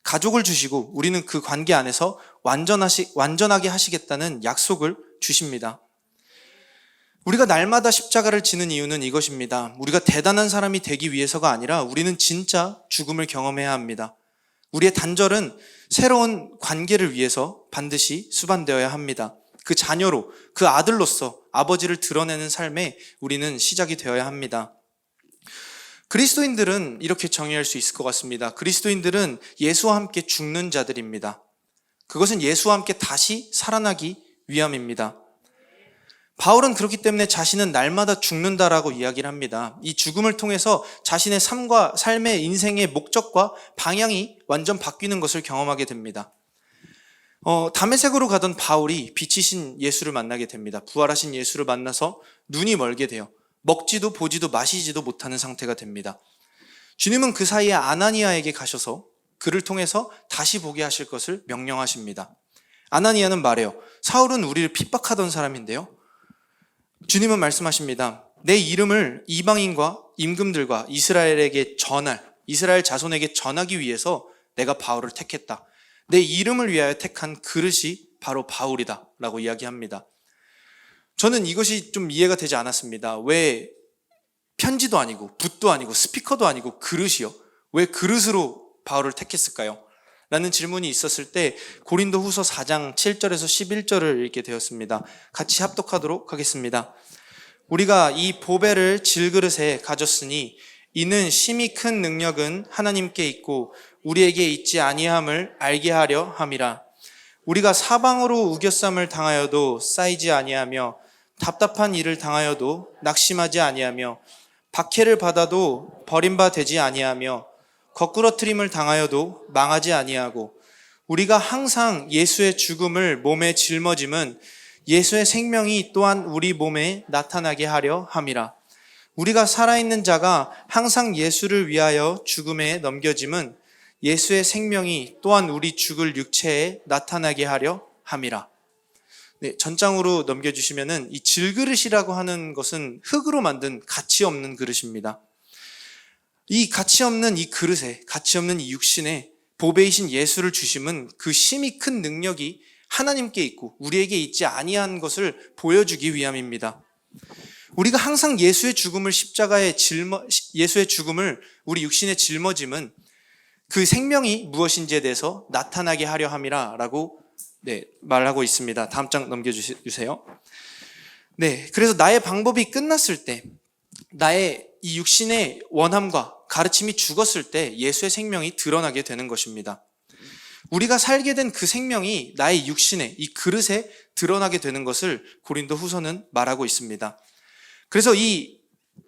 가족을 주시고 우리는 그 관계 안에서 완전하게 하시겠다는 약속을 주십니다. 우리가 날마다 십자가를 지는 이유는 이것입니다. 우리가 대단한 사람이 되기 위해서가 아니라 우리는 진짜 죽음을 경험해야 합니다. 우리의 단절은 새로운 관계를 위해서 반드시 수반되어야 합니다. 그 자녀로, 그 아들로서 아버지를 드러내는 삶에 우리는 시작이 되어야 합니다. 그리스도인들은 이렇게 정의할 수 있을 것 같습니다. 그리스도인들은 예수와 함께 죽는 자들입니다. 그것은 예수와 함께 다시 살아나기 위함입니다. 바울은 그렇기 때문에 자신은 날마다 죽는다라고 이야기를 합니다. 이 죽음을 통해서 자신의 삶과 삶의 인생의 목적과 방향이 완전 바뀌는 것을 경험하게 됩니다. 다메섹으로 가던 바울이 빛이신 예수를 만나게 됩니다. 부활하신 예수를 만나서 눈이 멀게 돼요. 먹지도 보지도 마시지도 못하는 상태가 됩니다. 주님은 그 사이에 아나니아에게 가셔서 그를 통해서 다시 보게 하실 것을 명령하십니다. 아나니아는 말해요. 사울은 우리를 핍박하던 사람인데요. 주님은 말씀하십니다. 내 이름을 이방인과 임금들과 이스라엘 자손에게 전하기 위해서 내가 바울을 택했다. 내 이름을 위하여 택한 그릇이 바로 바울이다 라고 이야기합니다. 저는 이것이 좀 이해가 되지 않았습니다. 왜 편지도 아니고 붓도 아니고 스피커도 아니고 그릇이요? 왜 그릇으로 바울을 택했을까요? 라는 질문이 있었을 때 고린도 후서 4장 7절에서 11절을 읽게 되었습니다. 같이 합독하도록 하겠습니다. 우리가 이 보배를 질그릇에 가졌으니 이는 심히 큰 능력은 하나님께 있고 우리에게 있지 아니함을 알게 하려 함이라. 우리가 사방으로 우겨쌈을 당하여도 쌓이지 아니하며 답답한 일을 당하여도 낙심하지 아니하며 박해를 받아도 버림바 되지 아니하며 거꾸러뜨림을 당하여도 망하지 아니하고 우리가 항상 예수의 죽음을 몸에 짊어짐은 예수의 생명이 또한 우리 몸에 나타나게 하려 함이라. 우리가 살아있는 자가 항상 예수를 위하여 죽음에 넘겨짐은 예수의 생명이 또한 우리 죽을 육체에 나타나게 하려 함이라. 네, 전장으로 넘겨주시면은 이 질그릇이라고 하는 것은 흙으로 만든 가치 없는 그릇입니다. 이 가치 없는 이 그릇에, 가치 없는 이 육신에 보배이신 예수를 주심은 그 심히 큰 능력이 하나님께 있고 우리에게 있지 아니한 것을 보여주기 위함입니다. 우리가 항상 예수의 죽음을 예수의 죽음을 우리 육신에 짊어짐은 그 생명이 무엇인지에 대해서 나타나게 하려 함이라라고 말하고 있습니다. 다음 장 넘겨주세요. 네, 그래서 나의 방법이 끝났을 때, 나의 이 육신의 원함과 가르침이 죽었을 때 예수의 생명이 드러나게 되는 것입니다. 우리가 살게 된 그 생명이 나의 육신에, 이 그릇에 드러나게 되는 것을 고린도 후서는 말하고 있습니다. 그래서 이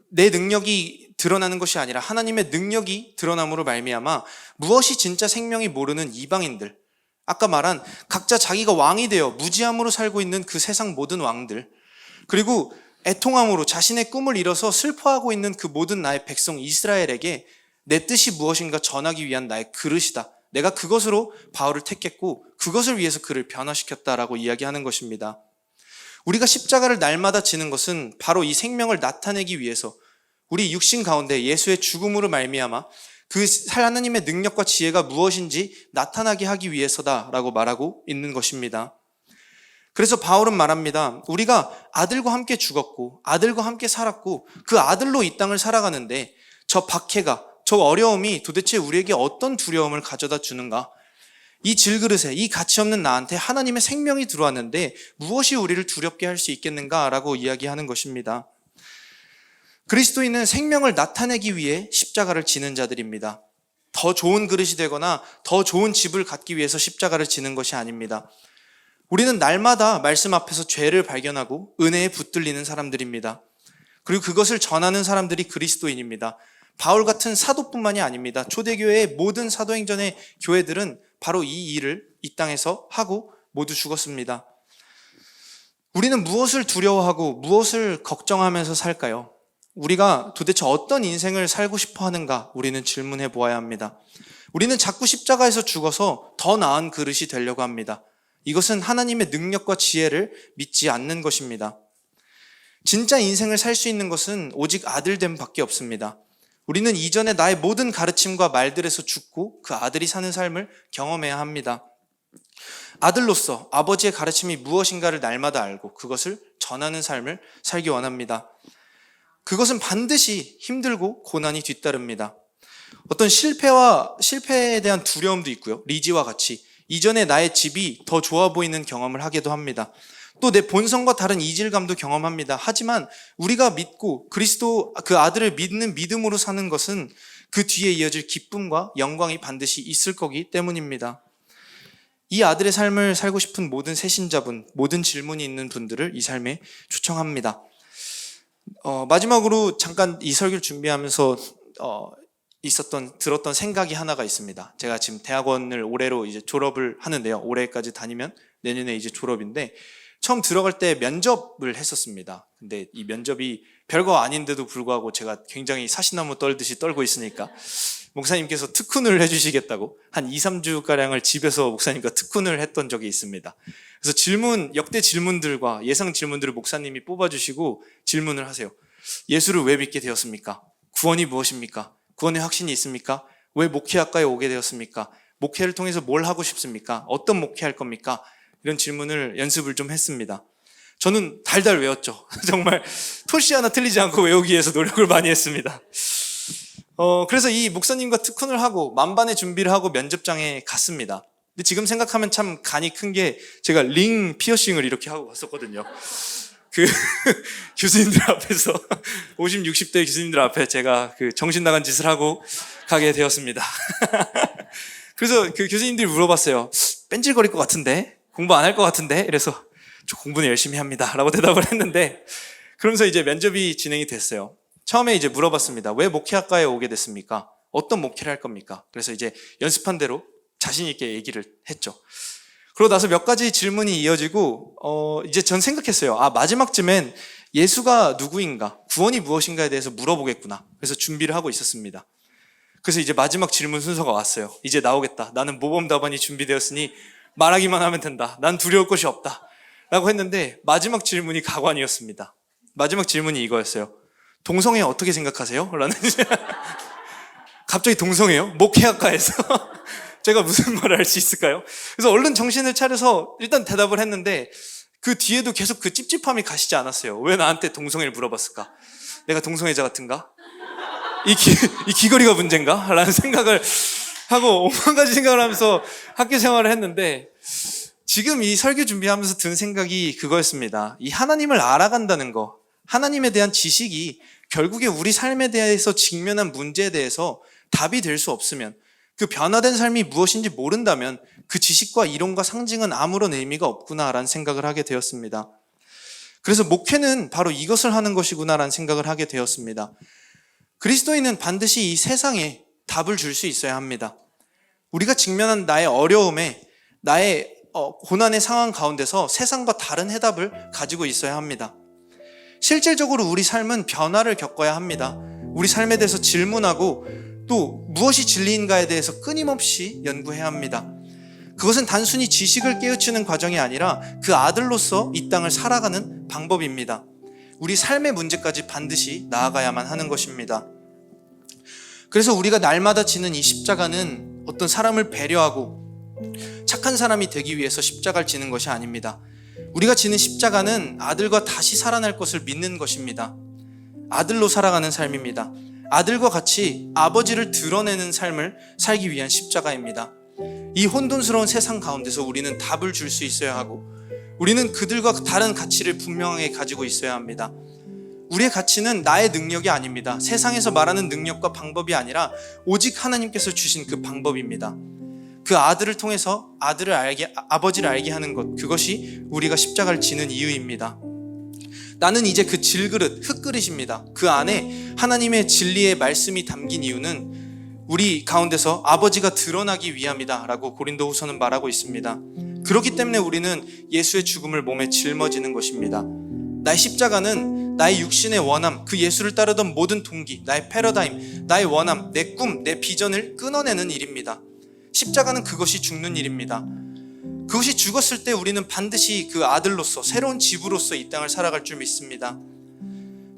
내 능력이 드러나는 것이 아니라 하나님의 능력이 드러남으로 말미암아 무엇이 진짜 생명이 모르는 이방인들, 아까 말한 각자 자기가 왕이 되어 무지함으로 살고 있는 그 세상 모든 왕들, 그리고 애통함으로 자신의 꿈을 잃어서 슬퍼하고 있는 그 모든 나의 백성 이스라엘에게 내 뜻이 무엇인가 전하기 위한 나의 그릇이다. 내가 그것으로 바울을 택했고 그것을 위해서 그를 변화시켰다라고 이야기하는 것입니다. 우리가 십자가를 날마다 지는 것은 바로 이 생명을 나타내기 위해서 우리 육신 가운데 예수의 죽음으로 말미암아 그 하나님의 능력과 지혜가 무엇인지 나타나게 하기 위해서다라고 말하고 있는 것입니다. 그래서 바울은 말합니다. 우리가 아들과 함께 죽었고 아들과 함께 살았고 그 아들로 이 땅을 살아가는데 저 박해가, 저 어려움이 도대체 우리에게 어떤 두려움을 가져다 주는가? 이 질그릇에, 이 가치 없는 나한테 하나님의 생명이 들어왔는데 무엇이 우리를 두렵게 할 수 있겠는가라고 이야기하는 것입니다. 그리스도인은 생명을 나타내기 위해 십자가를 지는 자들입니다. 더 좋은 그릇이 되거나 더 좋은 집을 갖기 위해서 십자가를 지는 것이 아닙니다. 우리는 날마다 말씀 앞에서 죄를 발견하고 은혜에 붙들리는 사람들입니다. 그리고 그것을 전하는 사람들이 그리스도인입니다. 바울 같은 사도뿐만이 아닙니다. 초대교회의 모든 사도행전의 교회들은 바로 이 일을 이 땅에서 하고 모두 죽었습니다. 우리는 무엇을 두려워하고 무엇을 걱정하면서 살까요? 우리가 도대체 어떤 인생을 살고 싶어 하는가 우리는 질문해 보아야 합니다. 우리는 자꾸 십자가에서 죽어서 더 나은 그릇이 되려고 합니다. 이것은 하나님의 능력과 지혜를 믿지 않는 것입니다. 진짜 인생을 살 수 있는 것은 오직 아들됨밖에 없습니다. 우리는 이전에 나의 모든 가르침과 말들에서 죽고 그 아들이 사는 삶을 경험해야 합니다. 아들로서 아버지의 가르침이 무엇인가를 날마다 알고 그것을 전하는 삶을 살기 원합니다. 그것은 반드시 힘들고 고난이 뒤따릅니다. 어떤 실패에 대한 두려움도 있고요. 리지와 같이 이전에 나의 집이 더 좋아 보이는 경험을 하기도 합니다. 또 내 본성과 다른 이질감도 경험합니다. 하지만 우리가 믿고 그리스도 그 아들을 믿는 믿음으로 사는 것은 그 뒤에 이어질 기쁨과 영광이 반드시 있을 거기 때문입니다. 이 아들의 삶을 살고 싶은 모든 새신자분, 모든 질문이 있는 분들을 이 삶에 초청합니다. 마지막으로 잠깐 이 설교를 준비하면서 들었던 생각이 하나가 있습니다. 제가 지금 대학원을 올해로 이제 졸업을 하는데요. 올해까지 다니면 내년에 이제 졸업인데 처음 들어갈 때 면접을 했었습니다. 근데 이 면접이 별거 아닌데도 불구하고 제가 굉장히 사시나무 떨듯이 떨고 있으니까 목사님께서 특훈을 해주시겠다고 한 2-3주가량을 집에서 목사님과 특훈을 했던 적이 있습니다. 그래서 역대 질문들과 예상 질문들을 목사님이 뽑아주시고 질문을 하세요. 예수를 왜 믿게 되었습니까? 구원이 무엇입니까? 구원의 확신이 있습니까? 왜 목회학과에 오게 되었습니까? 목회를 통해서 뭘 하고 싶습니까? 어떤 목회할 겁니까? 이런 질문을 연습을 좀 했습니다. 저는 달달 외웠죠. 정말 토시 하나 틀리지 않고 외우기 위해서 노력을 많이 했습니다. 그래서 이 목사님과 특훈을 하고 만반의 준비를 하고 면접장에 갔습니다. 근데 지금 생각하면 참 간이 큰 게 제가 링 피어싱을 이렇게 하고 갔었거든요. 그 교수님들 앞에서 50, 60대 교수님들 앞에 제가 그 정신 나간 짓을 하고 가게 되었습니다. 그래서 그 교수님들이 물어봤어요. 뺀질거릴 것 같은데? 공부 안 할 것 같은데? 이래서 저 공부는 열심히 합니다 라고 대답을 했는데 그러면서 이제 면접이 진행이 됐어요. 처음에 이제 물어봤습니다. 왜 목회학과에 오게 됐습니까? 어떤 목회를 할 겁니까? 그래서 이제 연습한 대로 자신 있게 얘기를 했죠. 그러고 나서 몇 가지 질문이 이어지고 이제 전 생각했어요. 마지막쯤엔 예수가 누구인가, 구원이 무엇인가에 대해서 물어보겠구나. 그래서 준비를 하고 있었습니다. 그래서 이제 마지막 질문 순서가 왔어요. 이제 나오겠다. 나는 모범 답안이 준비되었으니 말하기만 하면 된다. 난 두려울 것이 없다. 라고 했는데 마지막 질문이 가관이었습니다. 마지막 질문이 이거였어요. 동성애 어떻게 생각하세요? 라는 갑자기 동성애요? 목회학과에서 제가 무슨 말을 할 수 있을까요? 그래서 얼른 정신을 차려서 일단 대답을 했는데 그 뒤에도 계속 그 찝찝함이 가시지 않았어요. 왜 나한테 동성애를 물어봤을까? 내가 동성애자 같은가? 이 귀걸이가 문제인가? 라는 생각을 하고 오만 가지 생각을 하면서 학교 생활을 했는데 지금 이 설교 준비하면서 든 생각이 그거였습니다. 이 하나님을 알아간다는 거, 하나님에 대한 지식이 결국에 우리 삶에 대해서 직면한 문제에 대해서 답이 될 수 없으면, 그 변화된 삶이 무엇인지 모른다면 그 지식과 이론과 상징은 아무런 의미가 없구나라는 생각을 하게 되었습니다. 그래서 목회는 바로 이것을 하는 것이구나라는 생각을 하게 되었습니다. 그리스도인은 반드시 이 세상에 답을 줄 수 있어야 합니다. 우리가 직면한 나의 어려움에, 나의 고난의 상황 가운데서 세상과 다른 해답을 가지고 있어야 합니다. 실질적으로 우리 삶은 변화를 겪어야 합니다. 우리 삶에 대해서 질문하고 또 무엇이 진리인가에 대해서 끊임없이 연구해야 합니다. 그것은 단순히 지식을 깨우치는 과정이 아니라 그 아들로서 이 땅을 살아가는 방법입니다. 우리 삶의 문제까지 반드시 나아가야만 하는 것입니다. 그래서 우리가 날마다 지는 이 십자가는 어떤 사람을 배려하고 착한 사람이 되기 위해서 십자가를 지는 것이 아닙니다. 우리가 지는 십자가는 아들과 다시 살아날 것을 믿는 것입니다. 아들로 살아가는 삶입니다. 아들과 같이 아버지를 드러내는 삶을 살기 위한 십자가입니다. 이 혼돈스러운 세상 가운데서 우리는 답을 줄 수 있어야 하고, 우리는 그들과 다른 가치를 분명하게 가지고 있어야 합니다. 우리의 가치는 나의 능력이 아닙니다. 세상에서 말하는 능력과 방법이 아니라 오직 하나님께서 주신 그 방법입니다. 그 아들을 통해서 아버지를 알게 하는 것, 그것이 우리가 십자가를 지는 이유입니다. 나는 이제 그 질그릇, 흙그릇입니다. 그 안에 하나님의 진리의 말씀이 담긴 이유는 우리 가운데서 아버지가 드러나기 위함이다 라고 고린도후서는 말하고 있습니다. 그렇기 때문에 우리는 예수의 죽음을 몸에 짊어지는 것입니다. 나의 십자가는 나의 육신의 원함, 그 예수를 따르던 모든 동기, 나의 패러다임, 나의 원함, 내 꿈, 내 비전을 끊어내는 일입니다. 십자가는 그것이 죽는 일입니다. 그것이 죽었을 때 우리는 반드시 그 아들로서, 새로운 집으로서 이 땅을 살아갈 줄 믿습니다.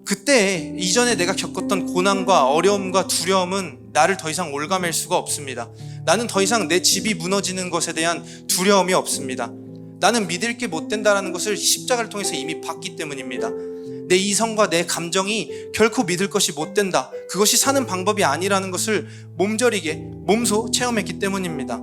그때 이전에 내가 겪었던 고난과 어려움과 두려움은 나를 더 이상 올가맬 수가 없습니다. 나는 더 이상 내 집이 무너지는 것에 대한 두려움이 없습니다. 나는 믿을 게 못 된다는 것을 십자가를 통해서 이미 봤기 때문입니다. 내 이성과 내 감정이 결코 믿을 것이 못 된다, 그것이 사는 방법이 아니라는 것을 몸저리게 몸소 체험했기 때문입니다.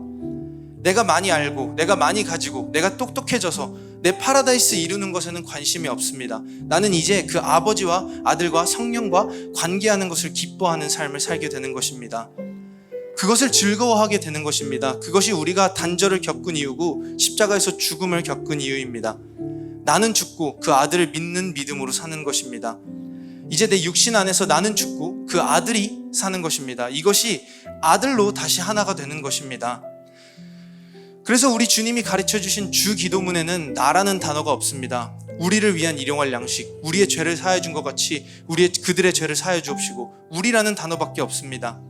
내가 많이 알고, 내가 많이 가지고, 내가 똑똑해져서 내 파라다이스 이루는 것에는 관심이 없습니다. 나는 이제 그 아버지와 아들과 성령과 관계하는 것을 기뻐하는 삶을 살게 되는 것입니다. 그것을 즐거워하게 되는 것입니다. 그것이 우리가 단절을 겪은 이유고 십자가에서 죽음을 겪은 이유입니다. 나는 죽고 그 아들을 믿는 믿음으로 사는 것입니다. 이제 내 육신 안에서 나는 죽고 그 아들이 사는 것입니다. 이것이 아들로 다시 하나가 되는 것입니다. 그래서 우리 주님이 가르쳐 주신 주 기도문에는 나라는 단어가 없습니다. 우리를 위한 일용할 양식, 우리의 죄를 사하여 준 것 같이 그들의 죄를 사하여 주옵시고, 우리라는 단어밖에 없습니다.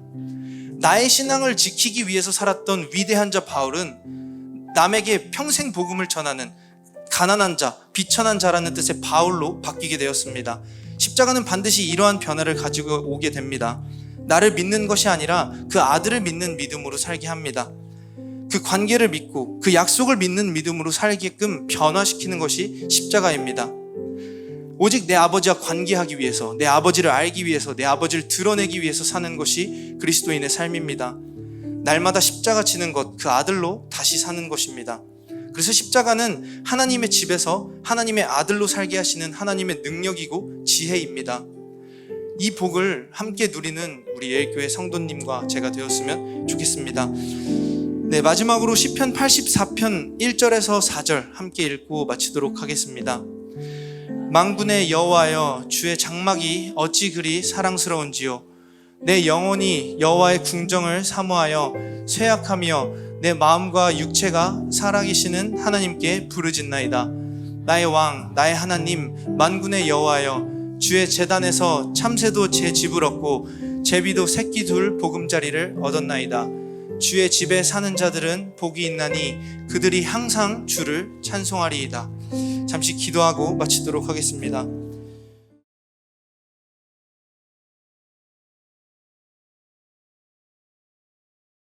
나의 신앙을 지키기 위해서 살았던 위대한 자 바울은 남에게 평생 복음을 전하는 가난한 자, 비천한 자라는 뜻의 바울로 바뀌게 되었습니다. 십자가는 반드시 이러한 변화를 가지고 오게 됩니다. 나를 믿는 것이 아니라 그 아들을 믿는 믿음으로 살게 합니다. 그 관계를 믿고 그 약속을 믿는 믿음으로 살게끔 변화시키는 것이 십자가입니다. 오직 내 아버지와 관계하기 위해서, 내 아버지를 알기 위해서, 내 아버지를 드러내기 위해서 사는 것이 그리스도인의 삶입니다. 날마다 십자가 지는 것, 그 아들로 다시 사는 것입니다. 그래서 십자가는 하나님의 집에서 하나님의 아들로 살게 하시는 하나님의 능력이고 지혜입니다. 이 복을 함께 누리는 우리 예일교회 성도님과 제가 되었으면 좋겠습니다. 네, 마지막으로 시편 84편 1절에서 4절 함께 읽고 마치도록 하겠습니다. 만군의 여호와여, 주의 장막이 어찌 그리 사랑스러운지요. 내 영혼이 여호와의 궁정을 사모하여 쇠약하며 내 마음과 육체가 살아계시는 하나님께 부르짖나이다. 나의 왕, 나의 하나님, 만군의 여호와여, 주의 제단에서 참새도 제 집을 얻고 제비도 새끼 둘 보금자리를 얻었나이다. 주의 집에 사는 자들은 복이 있나니 그들이 항상 주를 찬송하리이다. 잠시 기도하고 마치도록 하겠습니다.